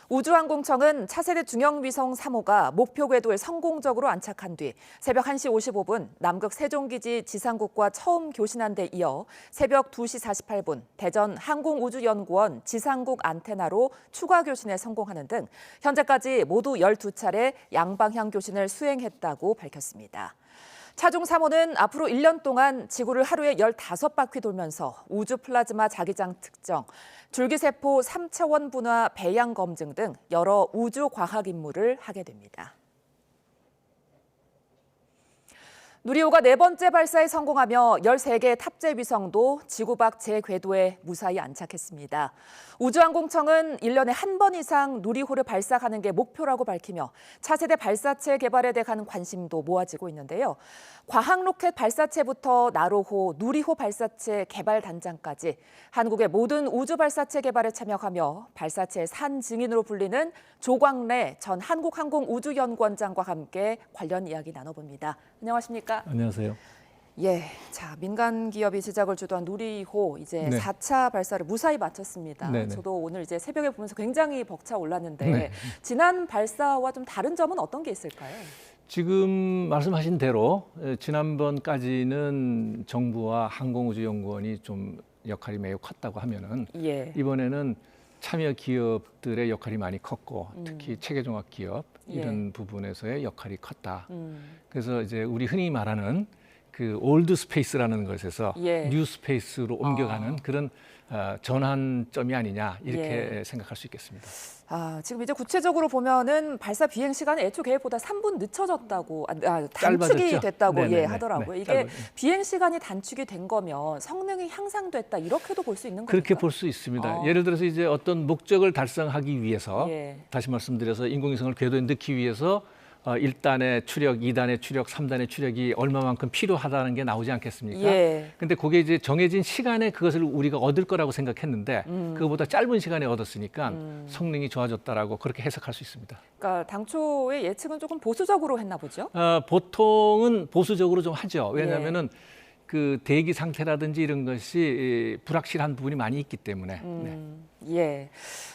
우주항공청은 차세대 중형위성 3호가 목표 궤도에 성공적으로 안착한 뒤 새벽 1시 55분 남극 세종기지 지상국과 처음 교신한 데 이어 새벽 2시 48분 대전 항공우주연구원 지상국 안테나로 추가 교신에 성공하는 등 현재까지 모두 12차례 양방향 교신을 수행했다고 밝혔습니다. 차종 3호는 앞으로 1년 동안 지구를 하루에 15바퀴 돌면서 우주 플라즈마 자기장 특정, 줄기세포 3차원 분화 배양 검증 등 여러 우주 과학 임무를 하게 됩니다. 누리호가 4번째 발사에 성공하며 13개의 탑재 위성도 지구 밖 제궤도에 무사히 안착했습니다. 우주항공청은 1년에 한 번 이상 누리호를 발사하는 게 목표라고 밝히며 차세대 발사체 개발에 대한 관심도 모아지고 있는데요. 과학로켓 발사체부터 나로호, 누리호 발사체 개발 단장까지 한국의 모든 우주 발사체 개발에 참여하며 발사체의 산 증인으로 불리는 조광래 전 한국항공우주연구원장과 함께 관련 이야기 나눠봅니다. 안녕하십니까? 안녕하세요. 예, 자 민간 기업이 제작을 주도한 누리호 이제 네. 4차 발사를 무사히 마쳤습니다. 네네. 저도 오늘 이제 새벽에 보면서 굉장히 벅차 올랐는데 네. 지난 발사와 좀 다른 점은 어떤 게 있을까요? 지금 말씀하신 대로 지난번까지는 정부와 항공우주연구원이 좀 역할이 매우 컸다고 하면은 예. 이번에는 참여 기업들의 역할이 많이 컸고 특히 체계종합 기업 이런 예. 부분에서의 역할이 컸다. 그래서 이제 우리 흔히 말하는 그 올드 스페이스라는 것에서 예. 뉴 스페이스로 옮겨가는 그런 전환점이 아니냐 이렇게 예. 생각할 수 있겠습니다. 지금 이제 구체적으로 보면은 발사 비행 시간이 애초 계획보다 3분 늦춰졌다고 단축이 짧아졌죠? 됐다고 네네네. 예, 하더라고요. 네, 이게 짧아졌죠. 비행 시간이 단축이 된 거면 성능이 향상됐다 이렇게도 볼 수 있는 겁니까? 그렇게 볼 수 있습니다. 예를 들어서 이제 어떤 목적을 달성하기 위해서 예. 다시 말씀드려서 인공위성을 궤도에 넣기 위해서 1단의 추력, 2단의 추력, 3단의 추력이 얼마만큼 필요하다는 게 나오지 않겠습니까? 예. 근데 그게 이제 정해진 시간에 그것을 우리가 얻을 거라고 생각했는데 그거보다 짧은 시간에 얻었으니까 성능이 좋아졌다라고 그렇게 해석할 수 있습니다. 그러니까 당초의 예측은 조금 보수적으로 했나 보죠? 보통은 보수적으로 좀 하죠. 왜냐하면은 그 대기 상태라든지 이런 것이 불확실한 부분이 많이 있기 때문에. 예.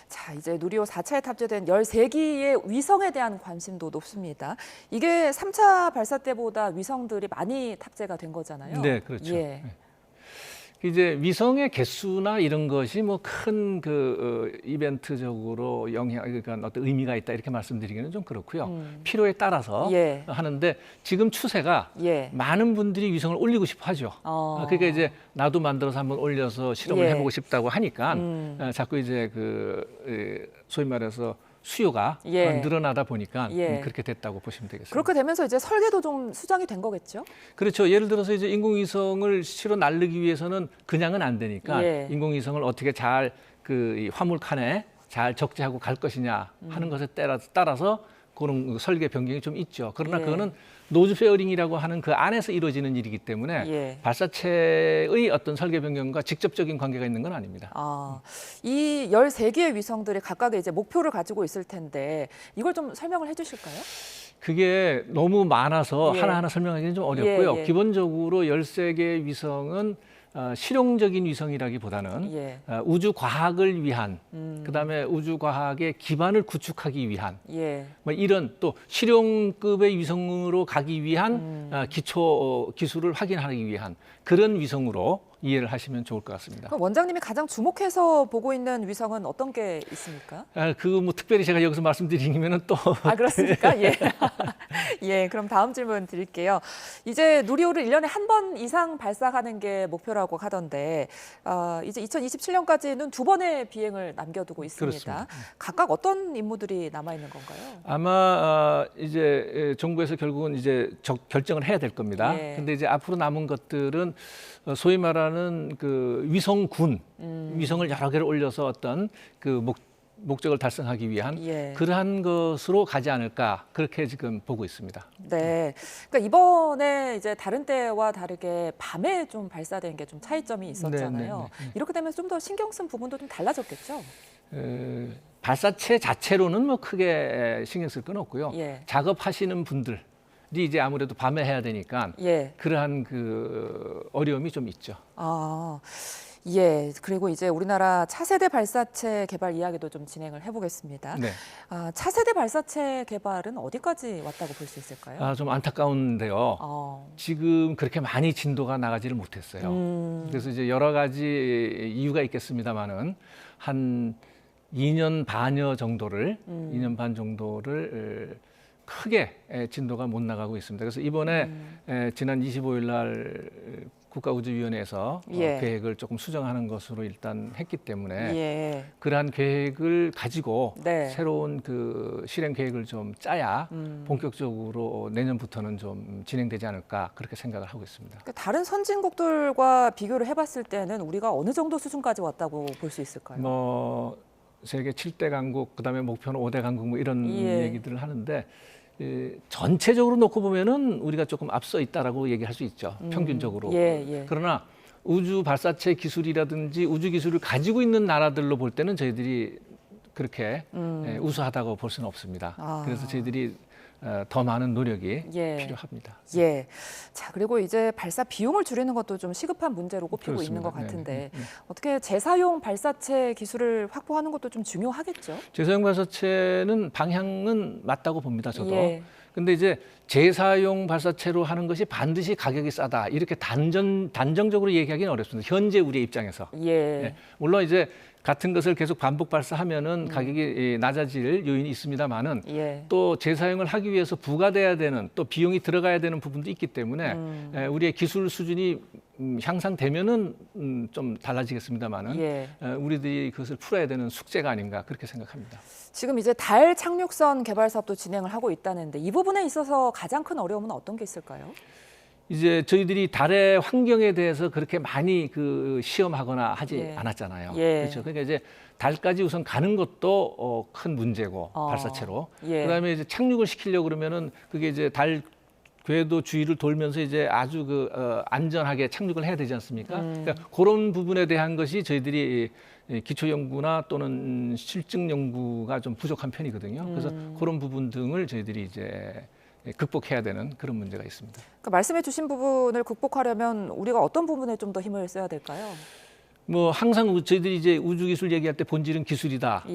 자, 이제 누리호 4차에 탑재된 13기의 위성에 대한 관심도 높습니다. 이게 3차 발사 때보다 위성들이 많이 탑재가 된 거잖아요. 네, 그렇죠. 예. 네. 이제 위성의 개수나 이런 것이 뭐 큰 그 이벤트적으로 그러니까 어떤 의미가 있다 이렇게 말씀드리기는 좀 그렇고요. 필요에 따라서 예. 하는데 지금 추세가 예. 많은 분들이 위성을 올리고 싶어 하죠. 그러니까 이제 나도 만들어서 한번 올려서 실험을 예. 해보고 싶다고 하니까 자꾸 이제 소위 말해서 수요가 예. 늘어나다 보니까 예. 그렇게 됐다고 보시면 되겠습니다. 그렇게 되면서 이제 설계도 좀 수정이 된 거겠죠? 그렇죠. 예를 들어서 이제 인공위성을 실어 날리기 위해서는 그냥은 안 되니까 예. 인공위성을 어떻게 잘 그 화물칸에 잘 적재하고 갈 것이냐 하는 것에 따라서 그런 설계 변경이 좀 있죠. 그러나 예. 그거는 노즈 페어링이라고 하는 그 안에서 이루어지는 일이기 때문에 예. 발사체의 어떤 설계 변경과 직접적인 관계가 있는 건 아닙니다. 이 13개의 위성들이 각각의 이제 목표를 가지고 있을 텐데 이걸 좀 설명을 해주실까요? 그게 너무 많아서 예. 하나하나 설명하기는 좀 어렵고요. 예. 기본적으로 13개의 위성은 실용적인 위성이라기보다는 예. 우주 과학을 위한, 그다음에 우주 과학의 기반을 구축하기 위한, 예. 뭐 이런 또 실용급의 위성으로 가기 위한 기초 기술을 확인하기 위한 그런 위성으로 이해를 하시면 좋을 것 같습니다. 그럼 원장님이 가장 주목해서 보고 있는 위성은 어떤 게 있습니까? 그거 뭐 특별히 제가 여기서 말씀드리면은 또 그렇습니까? 예. 예, 그럼 다음 질문 드릴게요. 이제 누리호를 1년에 한 번 이상 발사하는 게 목표라고 하던데 이제 2027년까지는 2번의 비행을 남겨두고 있습니다. 그렇습니다. 각각 어떤 임무들이 남아 있는 건가요? 아마 이제 정부에서 결국은 이제 결정을 해야 될 겁니다. 예. 근데 이제 앞으로 남은 것들은 소위 말하는 그 위성군, 위성을 여러 개를 올려서 어떤 그 목적을 달성하기 위한 예. 그러한 것으로 가지 않을까 그렇게 지금 보고 있습니다. 네, 그러니까 이번에 이제 다른 때와 다르게 밤에 좀 발사된 게 좀 차이점이 있었잖아요. 이렇게 되면 좀 더 신경 쓴 부분도 좀 달라졌겠죠? 발사체 자체로는 뭐 크게 신경 쓸 건 없고요. 예. 작업하시는 분들이 이제 아무래도 밤에 해야 되니까 예. 그러한 그 어려움이 좀 있죠. 예, 그리고 이제 우리나라 차세대 발사체 개발 이야기도 좀 진행을 해보겠습니다. 네. 차세대 발사체 개발은 어디까지 왔다고 볼 수 있을까요? 좀 안타까운데요. 지금 그렇게 많이 진도가 나가지를 못했어요. 그래서 이제 여러 가지 이유가 있겠습니다만은 한 2년 반여 정도를 2년 반 정도를 크게 진도가 못 나가고 있습니다. 그래서 이번에 지난 25일 날 국가우주위원회에서 예. 계획을 조금 수정하는 것으로 일단 했기 때문에 예. 그러한 계획을 가지고 네. 새로운 그 실행 계획을 좀 짜야 본격적으로 내년부터는 좀 진행되지 않을까 그렇게 생각을 하고 있습니다. 그러니까 다른 선진국들과 비교를 해봤을 때는 우리가 어느 정도 수준까지 왔다고 볼 수 있을까요? 뭐 세계 7대 강국, 그다음에 목표는 5대 강국 뭐 이런 예. 얘기들을 하는데 전체적으로 놓고 보면은 우리가 조금 앞서 있다라고 얘기할 수 있죠. 평균적으로. 예. 그러나 우주 발사체 기술이라든지 우주 기술을 가지고 있는 나라들로 볼 때는 저희들이 그렇게 우수하다고 볼 수는 없습니다. 그래서 저희들이 더 많은 노력이 필요합니다. 예. 자, 그리고 이제 발사 비용을 줄이는 것도 좀 시급한 문제로 꼽히고 그렇습니다. 있는 것 같은데 어떻게 재사용 발사체 기술을 확보하는 것도 좀 중요하겠죠? 재사용 발사체는 방향은 맞다고 봅니다. 저도. 예. 근데 이제 재사용 발사체로 하는 것이 반드시 가격이 싸다 이렇게 단정적으로 얘기하기는 어렵습니다. 현재 우리의 입장에서. 예. 물론 이제 같은 것을 계속 반복 발사하면은 가격이 낮아질 요인이 있습니다만은 또 재사용을 하기 위해서 부과돼야 되는 또 비용이 들어가야 되는 부분도 있기 때문에 우리의 기술 수준이 향상되면은 좀 달라지겠습니다만은 우리들이 그것을 풀어야 되는 숙제가 아닌가 그렇게 생각합니다. 지금 이제 달 착륙선 개발 사업도 진행을 하고 있다는데 이 부분에 있어서 가장 큰 어려움은 어떤 게 있을까요? 이제 저희들이 달의 환경에 대해서 그렇게 많이 그 시험하거나 하지 않았잖아요. 그렇죠. 그러니까 이제 달까지 우선 가는 것도 큰 문제고 발사체로. 그다음에 이제 착륙을 시키려고 그러면은 그게 이제 달 궤도 주위를 돌면서 이제 아주 안전하게 착륙을 해야 되지 않습니까? 그러니까 그런 부분에 대한 것이 저희들이 기초 연구나 또는 실증 연구가 좀 부족한 편이거든요. 그래서 그런 부분 등을 저희들이 이제 극복해야 되는 그런 문제가 있습니다. 그러니까 말씀해 주신 부분을 극복하려면 우리가 어떤 부분에 좀 더 힘을 써야 될까요? 뭐 항상 저희들이 이제 우주 기술 얘기할 때 본질은 기술이다.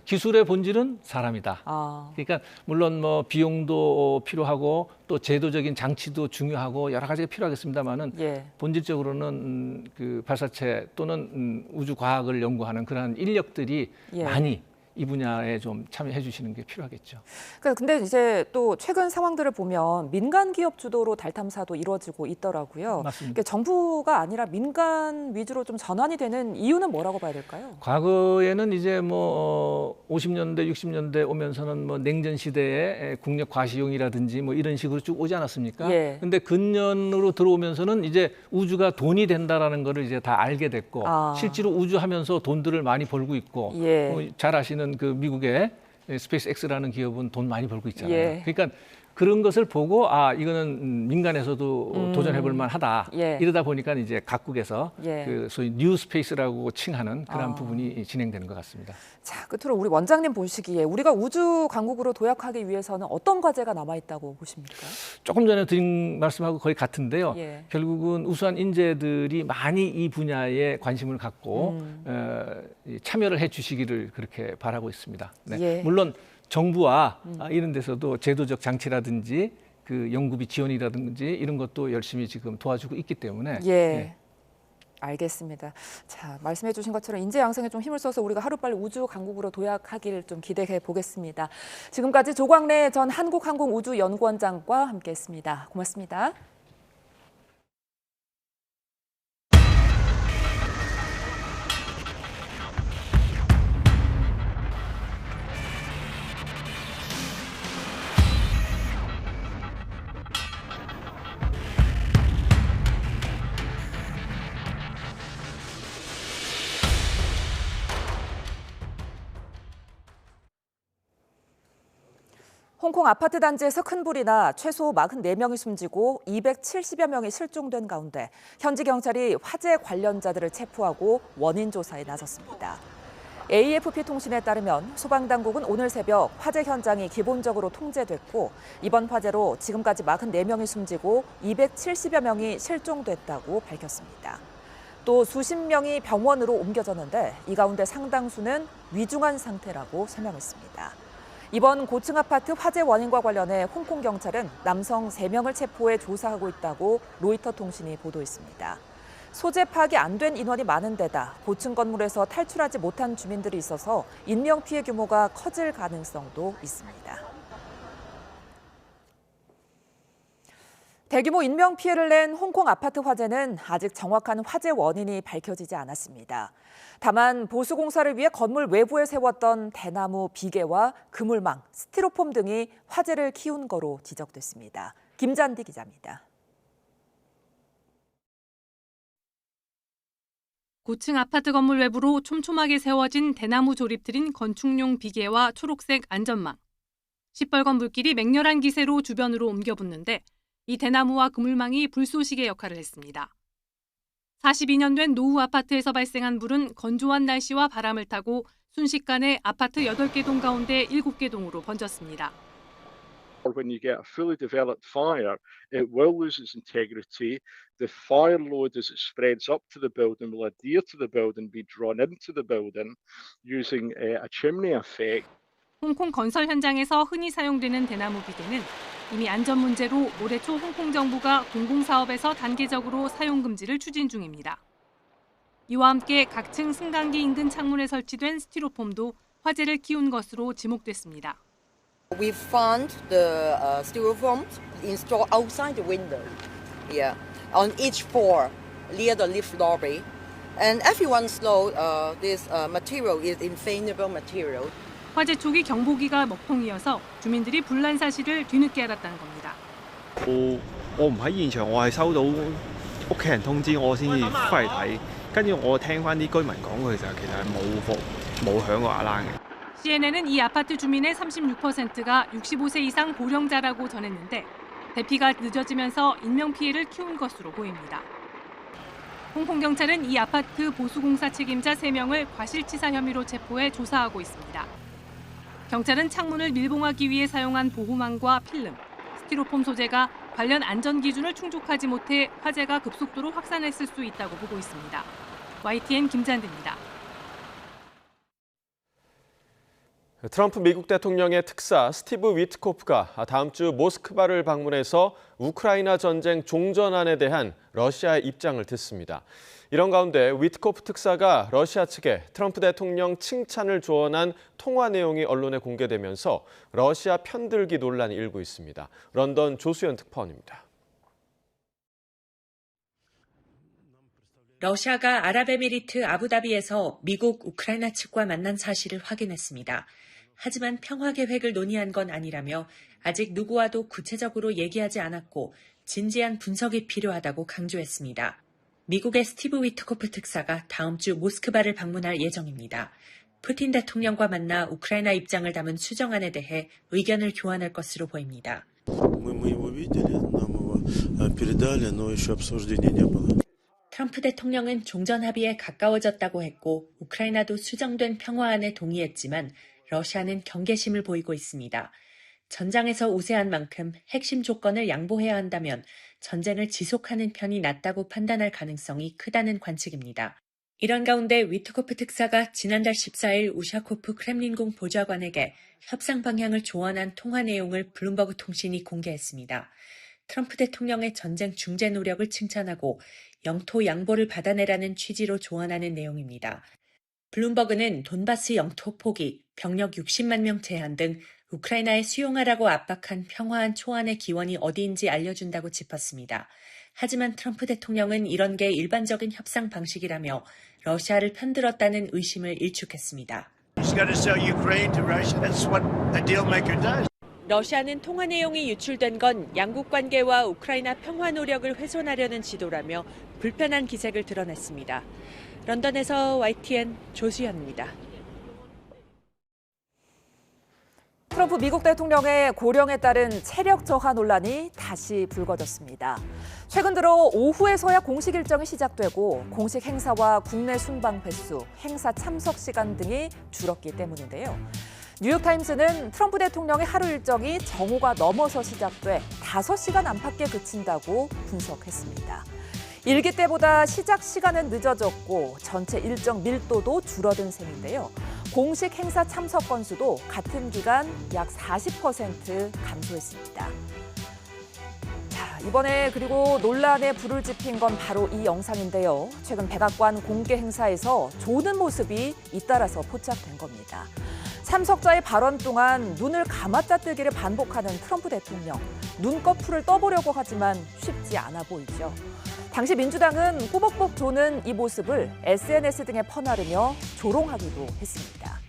기술의 본질은 사람이다. 그러니까 물론 뭐 비용도 필요하고 또 제도적인 장치도 중요하고 여러 가지가 필요하겠습니다만은 본질적으로는 그 발사체 또는 우주 과학을 연구하는 그러한 인력들이 많이 이 분야에 좀 참여해 주시는 게 필요하겠죠. 그러니까 근데 이제 또 최근 상황들을 보면 민간 기업 주도로 달 탐사도 이루어지고 있더라고요. 맞습니다. 그러니까 정부가 아니라 민간 위주로 좀 전환이 되는 이유는 뭐라고 봐야 될까요? 과거에는 이제 뭐 50년대, 60년대 오면서는 뭐 냉전 시대에 국력 과시용이라든지 뭐 이런 식으로 쭉 오지 않았습니까? 근데 근년으로 들어오면서는 이제 우주가 돈이 된다라는 거를 이제 다 알게 됐고 실제로 우주하면서 돈들을 많이 벌고 있고 잘 아시는 그 미국의 스페이스 X라는 기업은 돈 많이 벌고 있잖아요. 그러니까 그런 것을 보고 이거는 민간에서도 도전해볼 만하다. 이러다 보니까 이제 각국에서 그 소위 뉴 스페이스라고 칭하는 그런 부분이 진행되는 것 같습니다. 자, 끝으로 우리 원장님 보시기에 우리가 우주 강국으로 도약하기 위해서는 어떤 과제가 남아 있다고 보십니까? 조금 전에 드린 말씀하고 거의 같은데요. 결국은 우수한 인재들이 많이 이 분야에 관심을 갖고 참여를 해주시기를 그렇게 바라고 있습니다. 물론 정부와 이런 데서도 제도적 장치라든지 그 연구비 지원이라든지 이런 것도 열심히 지금 도와주고 있기 때문에 알겠습니다. 자, 말씀해 주신 것처럼 인재 양성에 좀 힘을 써서 우리가 하루빨리 우주 강국으로 도약하기를 좀 기대해 보겠습니다. 지금까지 조광래 전 한국항공우주연구원장과 함께했습니다. 고맙습니다. 홍콩 아파트 단지에서 큰 불이 나 최소 44명이 숨지고 270여 명이 실종된 가운데 현지 경찰이 화재 관련자들을 체포하고 원인 조사에 나섰습니다. AFP 통신에 따르면 소방당국은 오늘 새벽 화재 현장이 기본적으로 통제됐고 이번 화재로 지금까지 44명이 숨지고 270여 명이 실종됐다고 밝혔습니다. 또 수십 명이 병원으로 옮겨졌는데 이 가운데 상당수는 위중한 상태라고 설명했습니다. 이번 고층 아파트 화재 원인과 관련해 홍콩 경찰은 남성 3명을 체포해 조사하고 있다고 로이터 통신이 보도했습니다. 소재 파악이 안 된 인원이 많은 데다 고층 건물에서 탈출하지 못한 주민들이 있어서 인명피해 규모가 커질 가능성도 있습니다. 대규모 인명피해를 낸 홍콩 아파트 화재는 아직 정확한 화재 원인이 밝혀지지 않았습니다. 다만 보수공사를 위해 건물 외부에 세웠던 대나무 비계와 그물망, 스티로폼 등이 화재를 키운 거로 지적됐습니다. 김잔디 기자입니다. 고층 아파트 건물 외부로 촘촘하게 세워진 대나무 조립틀인 건축용 비계와 초록색 안전망. 시뻘건 물길이 맹렬한 기세로 주변으로 옮겨붙는데 이 대나무와 그물망이 불쏘시개 역할을 했습니다. 42년 된 노후 아파트에서 발생한 불은 건조한 날씨와 바람을 타고 순식간에 아파트 8개 동 가운데 7개 동으로 번졌습니다. When you get a fully developed fire, it will lose its integrity. The fire load as it spreads up to the building will adhere to the building, be drawn into the building using a chimney effect. 홍콩 건설 현장에서 흔히 사용되는 대나무 비계는 이미 안전 문제로 올해 초 홍콩 정부가 공공사업에서 단계적으로 사용 금지를 추진 중입니다. 이와 함께 각 층 승강기 인근 창문에 설치된 스티로폼도 화재를 키운 것으로 지목됐습니다. We found the styrofoam installed outside the window, on each floor near the lift lobby, and everyone knows this material is inflammable material. 화재 초기 경보기가 먹통이어서 주민들이 불난 사실을 뒤늦게 알았다는 겁니다. 我唔喺現場，我係收到屋企人通知我先至翻嚟睇，跟住我聽翻啲居民講佢就其實冇響過alarm嘅。 CNN은 이 아파트 주민의 36%가 65세 이상 고령자라고 전했는데 대피가 늦어지면서 인명피해를 키운 것으로 보입니다. 홍콩 경찰은 이 아파트 보수공사 책임자 3명을 과실치사 혐의로 체포해 조사하고 있습니다. 경찰은 창문을 밀봉하기 위해 사용한 보호망과 필름, 스티로폼 소재가 관련 안전 기준을 충족하지 못해 화재가 급속도로 확산했을 수 있다고 보고 있습니다. YTN 김잔디입니다. 트럼프 미국 대통령의 특사 스티브 위트코프가 다음 주 모스크바를 방문해서 우크라이나 전쟁 종전안에 대한 러시아의 입장을 듣습니다. 이런 가운데 위트코프 특사가 러시아 측에 트럼프 대통령 칭찬을 조언한 통화 내용이 언론에 공개되면서 러시아 편들기 논란이 일고 있습니다. 런던 조수연 특파원입니다. 러시아가 아랍에미리트 아부다비에서 미국, 우크라이나 측과 만난 사실을 확인했습니다. 하지만 평화 계획을 논의한 건 아니라며 아직 누구와도 구체적으로 얘기하지 않았고 진지한 분석이 필요하다고 강조했습니다. 미국의 스티브 위트코프 특사가 다음 주 모스크바를 방문할 예정입니다. 푸틴 대통령과 만나 우크라이나 입장을 담은 수정안에 대해 의견을 교환할 것으로 보입니다. 트럼프 대통령은 종전 합의에 가까워졌다고 했고 우크라이나도 수정된 평화안에 동의했지만 러시아는 경계심을 보이고 있습니다. 전장에서 우세한 만큼 핵심 조건을 양보해야 한다면 전쟁을 지속하는 편이 낫다고 판단할 가능성이 크다는 관측입니다. 이런 가운데 위트코프 특사가 지난달 14일 우샤코프 크렘린궁 보좌관에게 협상 방향을 조언한 통화 내용을 블룸버그 통신이 공개했습니다. 트럼프 대통령의 전쟁 중재 노력을 칭찬하고 영토 양보를 받아내라는 취지로 조언하는 내용입니다. 블룸버그는 돈바스 영토 포기, 병력 60만 명 제한 등 우크라이나에 수용하라고 압박한 평화안 초안의 기원이 어디인지 알려준다고 짚었습니다. 하지만 트럼프 대통령은 이런 게 일반적인 협상 방식이라며 러시아를 편들었다는 의심을 일축했습니다. 러시아는 통화 내용이 유출된 건 양국 관계와 우크라이나 평화 노력을 훼손하려는 시도라며 불편한 기색을 드러냈습니다. 런던에서 YTN 조수현입니다. 트럼프 미국 대통령의 고령에 따른 체력 저하 논란이 다시 불거졌습니다. 최근 들어 오후에서야 공식 일정이 시작되고 공식 행사와 국내 순방 횟수, 행사 참석 시간 등이 줄었기 때문인데요. 뉴욕타임스는 트럼프 대통령의 하루 일정이 정오가 넘어서 시작돼 5시간 안팎에 그친다고 분석했습니다. 일기 때보다 시작 시간은 늦어졌고 전체 일정 밀도도 줄어든 셈인데요. 공식 행사 참석 건수도 같은 기간 약 40% 감소했습니다. 자, 이번에 그리고 논란에 불을 지핀 건 바로 이 영상인데요. 최근 백악관 공개 행사에서 조는 모습이 잇따라서 포착된 겁니다. 참석자의 발언 동안 눈을 감았다 뜨기를 반복하는 트럼프 대통령. 눈꺼풀을 떠보려고 하지만 쉽지 않아 보이죠. 당시 민주당은 꾸벅꾸벅 조는 이 모습을 SNS 등에 퍼나르며 조롱하기도 했습니다.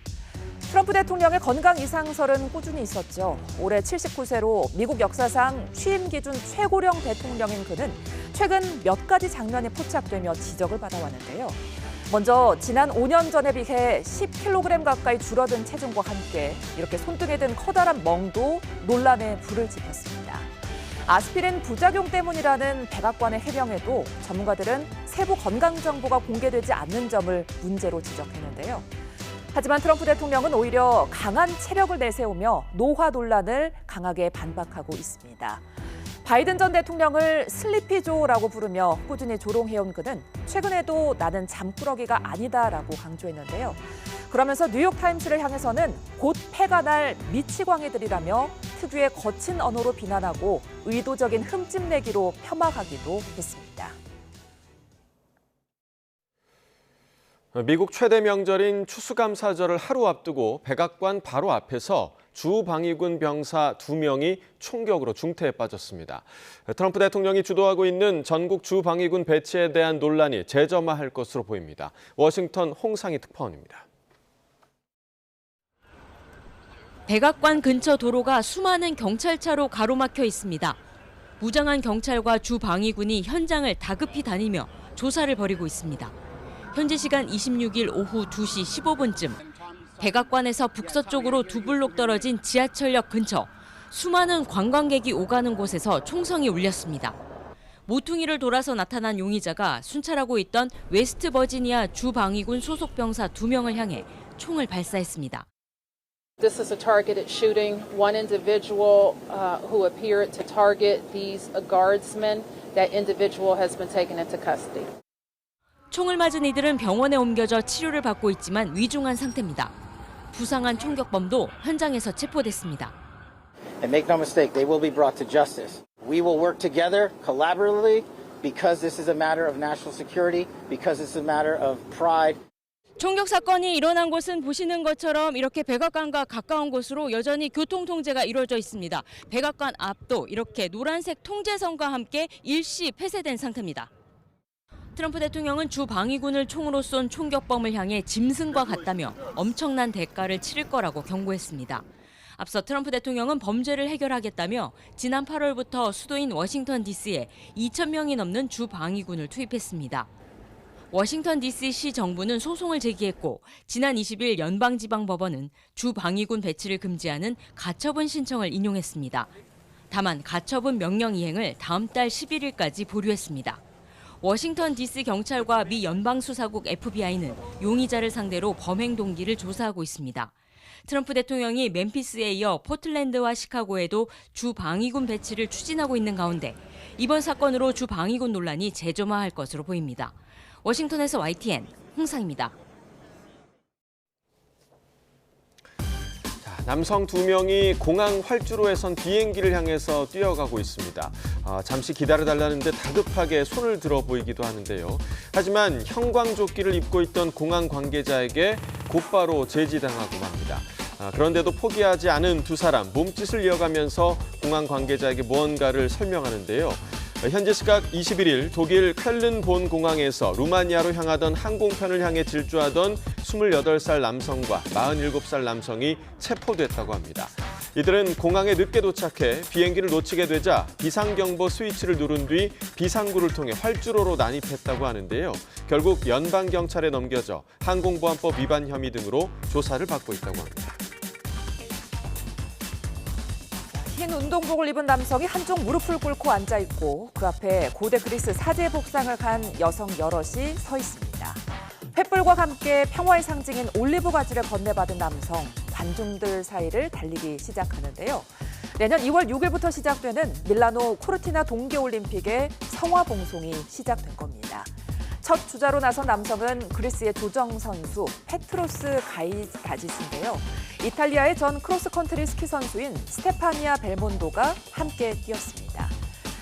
트럼프 대통령의 건강 이상설은 꾸준히 있었죠. 올해 79세로 미국 역사상 취임 기준 최고령 대통령인 그는 최근 몇 가지 장면이 포착되며 지적을 받아왔는데요. 먼저 지난 5년 전에 비해 10kg 가까이 줄어든 체중과 함께 이렇게 손등에 든 커다란 멍도 논란에 불을 지폈습니다. 아스피린 부작용 때문이라는 백악관의 해명에도 전문가들은 세부 건강 정보가 공개되지 않는 점을 문제로 지적했는데요. 하지만 트럼프 대통령은 오히려 강한 체력을 내세우며 노화 논란을 강하게 반박하고 있습니다. 바이든 전 대통령을 슬리피조라고 부르며 꾸준히 조롱해온 그는 최근에도 나는 잠꾸러기가 아니다라고 강조했는데요. 그러면서 뉴욕타임스를 향해서는 곧 패가 날 미치광이들이라며 특유의 거친 언어로 비난하고 의도적인 흠집내기로 폄하하기도 했습니다. 미국 최대 명절인 추수감사절을 하루 앞두고 백악관 바로 앞에서 주방위군 병사 2명이 총격으로 중태에 빠졌습니다. 트럼프 대통령이 주도하고 있는 전국 주방위군 배치에 대한 논란이 재점화할 것으로 보입니다. 워싱턴 홍상희 특파원입니다. 백악관 근처 도로가 수많은 경찰차로 가로막혀 있습니다. 무장한 경찰과 주방위군이 현장을 다급히 다니며 조사를 벌이고 있습니다. 현지 시간 26일 오후 2시 15분쯤 백악관에서 북서쪽으로 2블록 떨어진 지하철역 근처 수많은 관광객이 오가는 곳에서 총성이 울렸습니다. 모퉁이를 돌아서 나타난 용의자가 순찰하고 있던 웨스트 버지니아 주방위군 소속 병사 2명을 향해 총을 발사했습니다. This is a targeted shooting. One individual who appeared to target these guardsmen, that individual has been taken into custody. 총을 맞은 이들은 병원에 옮겨져 치료를 받고 있지만 위중한 상태입니다. 부상한 총격범도 현장에서 체포됐습니다. And make no mistake, they will be brought to justice. We will work together collaboratively because this is a matter of national security, because it's a matter of pride. 총격 사건이 일어난 곳은 보시는 것처럼 이렇게 백악관과 가까운 곳으로 여전히 교통 통제가 이루어져 있습니다. 백악관 앞도 이렇게 노란색 통제선과 함께 일시 폐쇄된 상태입니다. 트럼프 대통령은 주방위군을 총으로 쏜 총격범을 향해 짐승과 같다며 엄청난 대가를 치를 거라고 경고했습니다. 앞서 트럼프 대통령은 범죄를 해결하겠다며 지난 8월부터 수도인 워싱턴 DC에 2,000명이 넘는 주방위군을 투입했습니다. 워싱턴 DC 시 정부는 소송을 제기했고 지난 20일 연방지방법원은 주 방위군 배치를 금지하는 가처분 신청을 인용했습니다. 다만 가처분 명령 이행을 다음 달 11일까지 보류했습니다. 워싱턴 DC 경찰과 미 연방수사국 FBI는 용의자를 상대로 범행 동기를 조사하고 있습니다. 트럼프 대통령이 멤피스에 이어 포틀랜드와 시카고에도 주 방위군 배치를 추진하고 있는 가운데 이번 사건으로 주 방위군 논란이 재점화할 것으로 보입니다. 워싱턴에서 YTN 홍상입니다. 남성 2명이 공항 활주로에선 비행기를 향해서 뛰어가고 있습니다. 잠시 기다려달라는데 다급하게 손을 들어 보이기도 하는데요. 하지만 형광조끼를 입고 있던 공항 관계자에게 곧바로 제지당하고 맙니다. 그런데도 포기하지 않은 두 사람, 몸짓을 이어가면서 공항 관계자에게 무언가를 설명하는데요. 현지 시각 21일 독일 쾰른 본 공항에서 루마니아로 향하던 항공편을 향해 질주하던 28살 남성과 47살 남성이 체포됐다고 합니다. 이들은 공항에 늦게 도착해 비행기를 놓치게 되자 비상경보 스위치를 누른 뒤 비상구를 통해 활주로로 난입했다고 하는데요. 결국 연방경찰에 넘겨져 항공보안법 위반 혐의 등으로 조사를 받고 있다고 합니다. 흰 운동복을 입은 남성이 한쪽 무릎을 꿇고 앉아있고 그 앞에 고대 그리스 사제 복상을 간 여성 여럿이 서 있습니다. 횃불과 함께 평화의 상징인 올리브 가지를 건네받은 남성, 관중들 사이를 달리기 시작하는데요. 내년 2월 6일부터 시작되는 밀라노 코르티나 동계올림픽의 성화봉송이 시작된 겁니다. 첫 주자로 나선 남성은 그리스의 조정 선수 페트로스 가이다지스인데요. 이탈리아의 전 크로스컨트리 스키 선수인 스테파니아 벨몬도가 함께 뛰었습니다.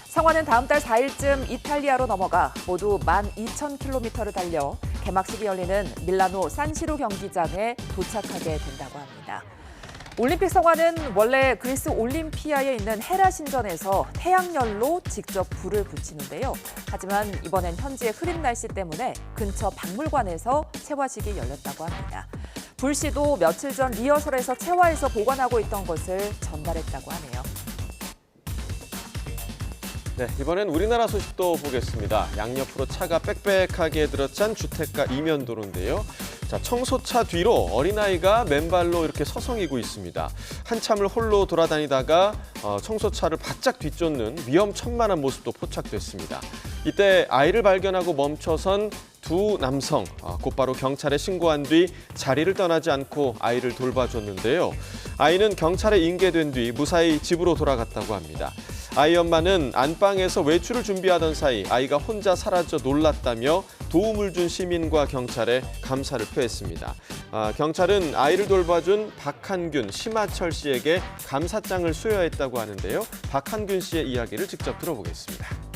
성화는 다음 달 4일쯤 이탈리아로 넘어가 모두 12,000km를 달려 개막식이 열리는 밀라노 산시로 경기장에 도착하게 된다고 합니다. 올림픽 성화는 원래 그리스 올림피아에 있는 헤라 신전에서 태양열로 직접 불을 붙이는데요. 하지만 이번엔 현지의 흐린 날씨 때문에 근처 박물관에서 채화식이 열렸다고 합니다. 불씨도 며칠 전 리허설에서 채화해서 보관하고 있던 것을 전달했다고 하네요. 네, 이번엔 우리나라 소식도 보겠습니다. 양옆으로 차가 빽빽하게 들어찬 주택가 이면도로인데요. 자, 청소차 뒤로 어린아이가 맨발로 이렇게 서성이고 있습니다. 한참을 홀로 돌아다니다가 청소차를 바짝 뒤쫓는 위험천만한 모습도 포착됐습니다. 이때 아이를 발견하고 멈춰선 두 남성, 곧바로 경찰에 신고한 뒤 자리를 떠나지 않고 아이를 돌봐줬는데요. 아이는 경찰에 인계된 뒤 무사히 집으로 돌아갔다고 합니다. 아이 엄마는 안방에서 외출을 준비하던 사이 아이가 혼자 사라져 놀랐다며 도움을 준 시민과 경찰에 감사를 표했습니다. 경찰은 아이를 돌봐준 박한균, 심하철 씨에게 감사장을 수여했다고 하는데요. 박한균 씨의 이야기를 직접 들어보겠습니다.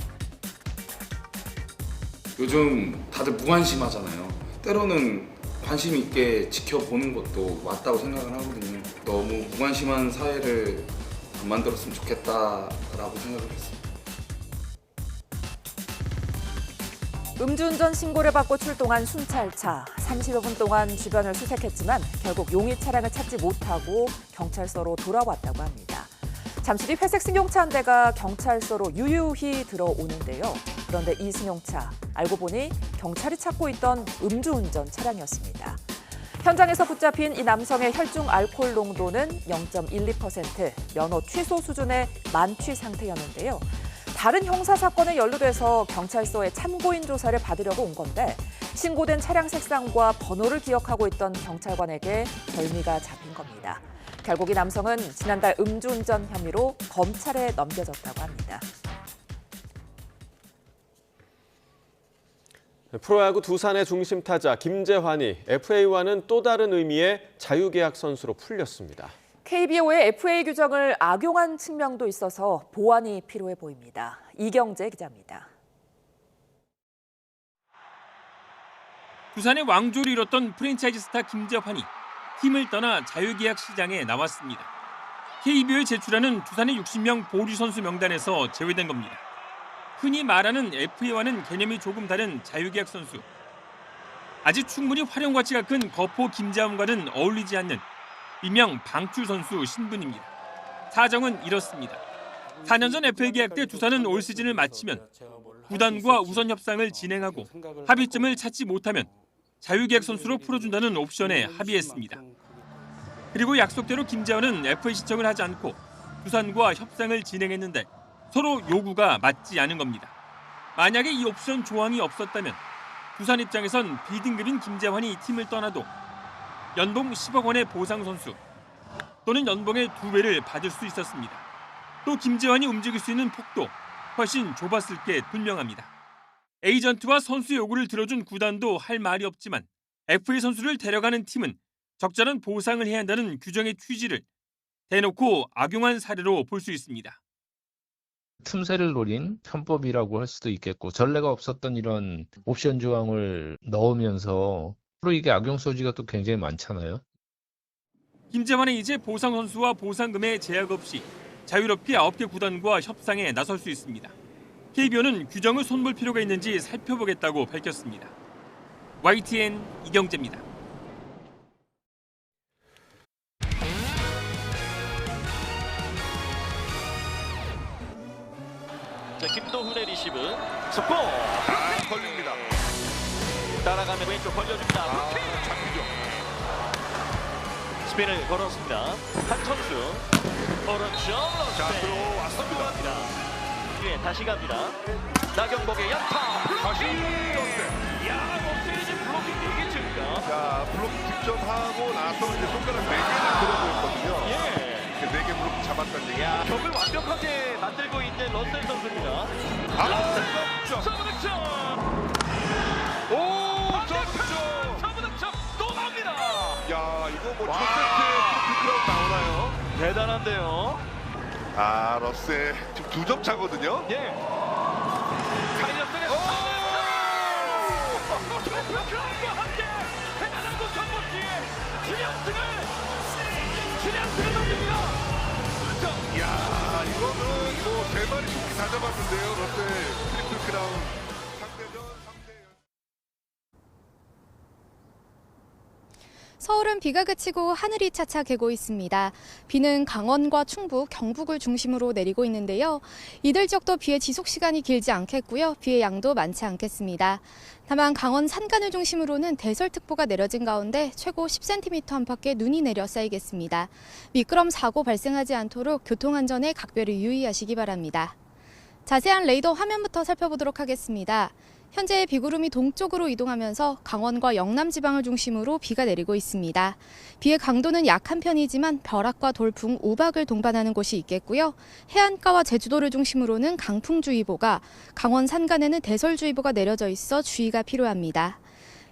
요즘 다들 무관심하잖아요. 때로는 관심 있게 지켜보는 것도 맞다고 생각을 하거든요. 너무 무관심한 사회를 안 만들었으면 좋겠다라고 생각을 했어요. 음주운전 신고를 받고 출동한 순찰차. 30여 분 동안 주변을 수색했지만 결국 용의 차량을 찾지 못하고 경찰서로 돌아왔다고 합니다. 잠시 뒤 회색 승용차 한 대가 경찰서로 유유히 들어오는데요. 그런데 이 승용차, 알고 보니 경찰이 찾고 있던 음주운전 차량이었습니다. 현장에서 붙잡힌 이 남성의 혈중 알코올 농도는 0.12%, 면허 취소 수준의 만취 상태였는데요. 다른 형사 사건에 연루돼서 경찰서에 참고인 조사를 받으려고 온 건데 신고된 차량 색상과 번호를 기억하고 있던 경찰관에게 덜미가 잡힌 겁니다. 결국 이 남성은 지난달 음주운전 혐의로 검찰에 넘겨졌다고 합니다. 프로야구 두산의 중심 타자 김재환이 FA와는 또 다른 의미의 자유계약 선수로 풀렸습니다. KBO의 FA 규정을 악용한 측면도 있어서 보완이 필요해 보입니다. 이경재 기자입니다. 두산의 왕조를 이뤘던 프랜차이즈 스타 김재환이 팀을 떠나 자유계약 시장에 나왔습니다. KBO에 제출하는 두산의 60명 보류 선수 명단에서 제외된 겁니다. 흔히 말하는 FA와는 개념이 조금 다른 자유계약 선수. 아직 충분히 활용 가치가 큰 거포 김재환과는 어울리지 않는 일명 방출 선수 신분입니다. 사정은 이렇습니다. 4년 전 FA 계약 때 두산은 올 시즌을 마치면 구단과 우선 협상을 진행하고 합의점을 찾지 못하면 자유계약 선수로 풀어준다는 옵션에 합의했습니다. 그리고 약속대로 김재환은 FA 신청을 하지 않고 두산과 협상을 진행했는데 서로 요구가 맞지 않은 겁니다. 만약에 이 옵션 조항이 없었다면 두산 입장에선 B등급인 김재환이 팀을 떠나도 연봉 10억 원의 보상 선수 또는 연봉의 2배를 받을 수 있었습니다. 또 김재환이 움직일 수 있는 폭도 훨씬 좁았을 게 분명합니다. 에이전트와 선수 요구를 들어준 구단도 할 말이 없지만 FA 선수를 데려가는 팀은 적절한 보상을 해야 한다는 규정의 취지를 대놓고 악용한 사례로 볼 수 있습니다. 틈새를 노린 편법이라고 할 수도 있겠고 전례가 없었던 이런 옵션 조항을 넣으면서 앞으로 이게 악용 소지가 또 굉장히 많잖아요. 김재환은 이제 보상 선수와 보상금에 제약 없이 자유롭게 9개 구단과 협상에 나설 수 있습니다. KBO는 규정을 손볼 필요가 있는지 살펴보겠다고 밝혔습니다. YTN 이경재입니다. 자, 김도훈의 리시브 속공 걸립니다. 따라가면 왼쪽 걸려줍니다. 잡히죠. 스핀을 걸었습니다. 한천수 오른쪽 들어왔습니다. 뒤에 다시 갑니다. 나경복의 연타 다시 롯데 이제 블로킹 4개째입니다. 자, 블로킹 직접 하고 나서 이제 손가락 4개를 들어보였거든요. 예. 4개 블로킹 잡았다는 얘기. 벽을 완벽하게 만들고 있는 러셀 선수입니다. 득점! 서브 득점! 오! 서브 득점! 또 나옵니다! 야, 이거 뭐 첫 세트 트리플 나오나요? 대단한데요. 아, 러셀 지금 2점 차거든요. 예. 카이너스의 트리플과 함께 대단한 것 전번지에 진양승을 만듭니다. 야, 이거는 뭐 3마리 토끼 다 잡았는데요. 러셀 트리플 크라운 상대전 3대. 서울은 비가 그치고 하늘이 차차 개고 있습니다. 비는 강원과 충북, 경북을 중심으로 내리고 있는데요. 이들 지역도 비의 지속 시간이 길지 않겠고요. 비의 양도 많지 않겠습니다. 다만 강원 산간을 중심으로는 대설특보가 내려진 가운데 최고 10cm 안팎의 눈이 내려 쌓이겠습니다. 미끄럼 사고 발생하지 않도록 교통안전에 각별히 유의하시기 바랍니다. 자세한 레이더 화면부터 살펴보도록 하겠습니다. 현재 비구름이 동쪽으로 이동하면서 강원과 영남 지방을 중심으로 비가 내리고 있습니다. 비의 강도는 약한 편이지만 벼락과 돌풍, 우박을 동반하는 곳이 있겠고요. 해안가와 제주도를 중심으로는 강풍주의보가, 강원 산간에는 대설주의보가 내려져 있어 주의가 필요합니다.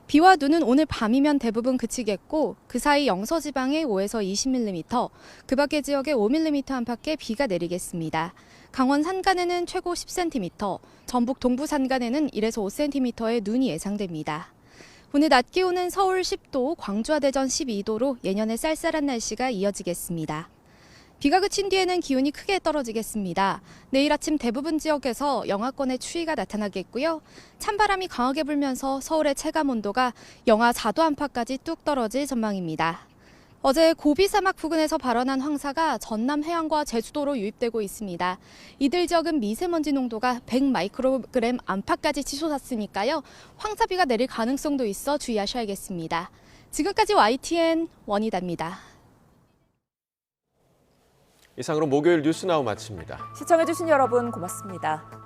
비와 눈은 오늘 밤이면 대부분 그치겠고 그 사이 영서 지방에 5에서 20mm, 그 밖의 지역에 5mm 안팎의 비가 내리겠습니다. 강원 산간에는 최고 10cm, 전북 동부 산간에는 1에서 5cm의 눈이 예상됩니다. 오늘 낮 기온은 서울 10도, 광주와 대전 12도로 예년의 쌀쌀한 날씨가 이어지겠습니다. 비가 그친 뒤에는 기온이 크게 떨어지겠습니다. 내일 아침 대부분 지역에서 영하권의 추위가 나타나겠고요. 찬바람이 강하게 불면서 서울의 체감 온도가 영하 4도 안팎까지 뚝 떨어질 전망입니다. 어제 고비 사막 부근에서 발원한 황사가 전남 해안과 제주도로 유입되고 있습니다. 이들 지역은 미세먼지 농도가 100마이크로그램 안팎까지 치솟았으니까요. 황사비가 내릴 가능성도 있어 주의하셔야겠습니다. 지금까지 YTN 원희다입니다. 이상으로 목요일 뉴스나우 마칩니다. 시청해주신 여러분 고맙습니다.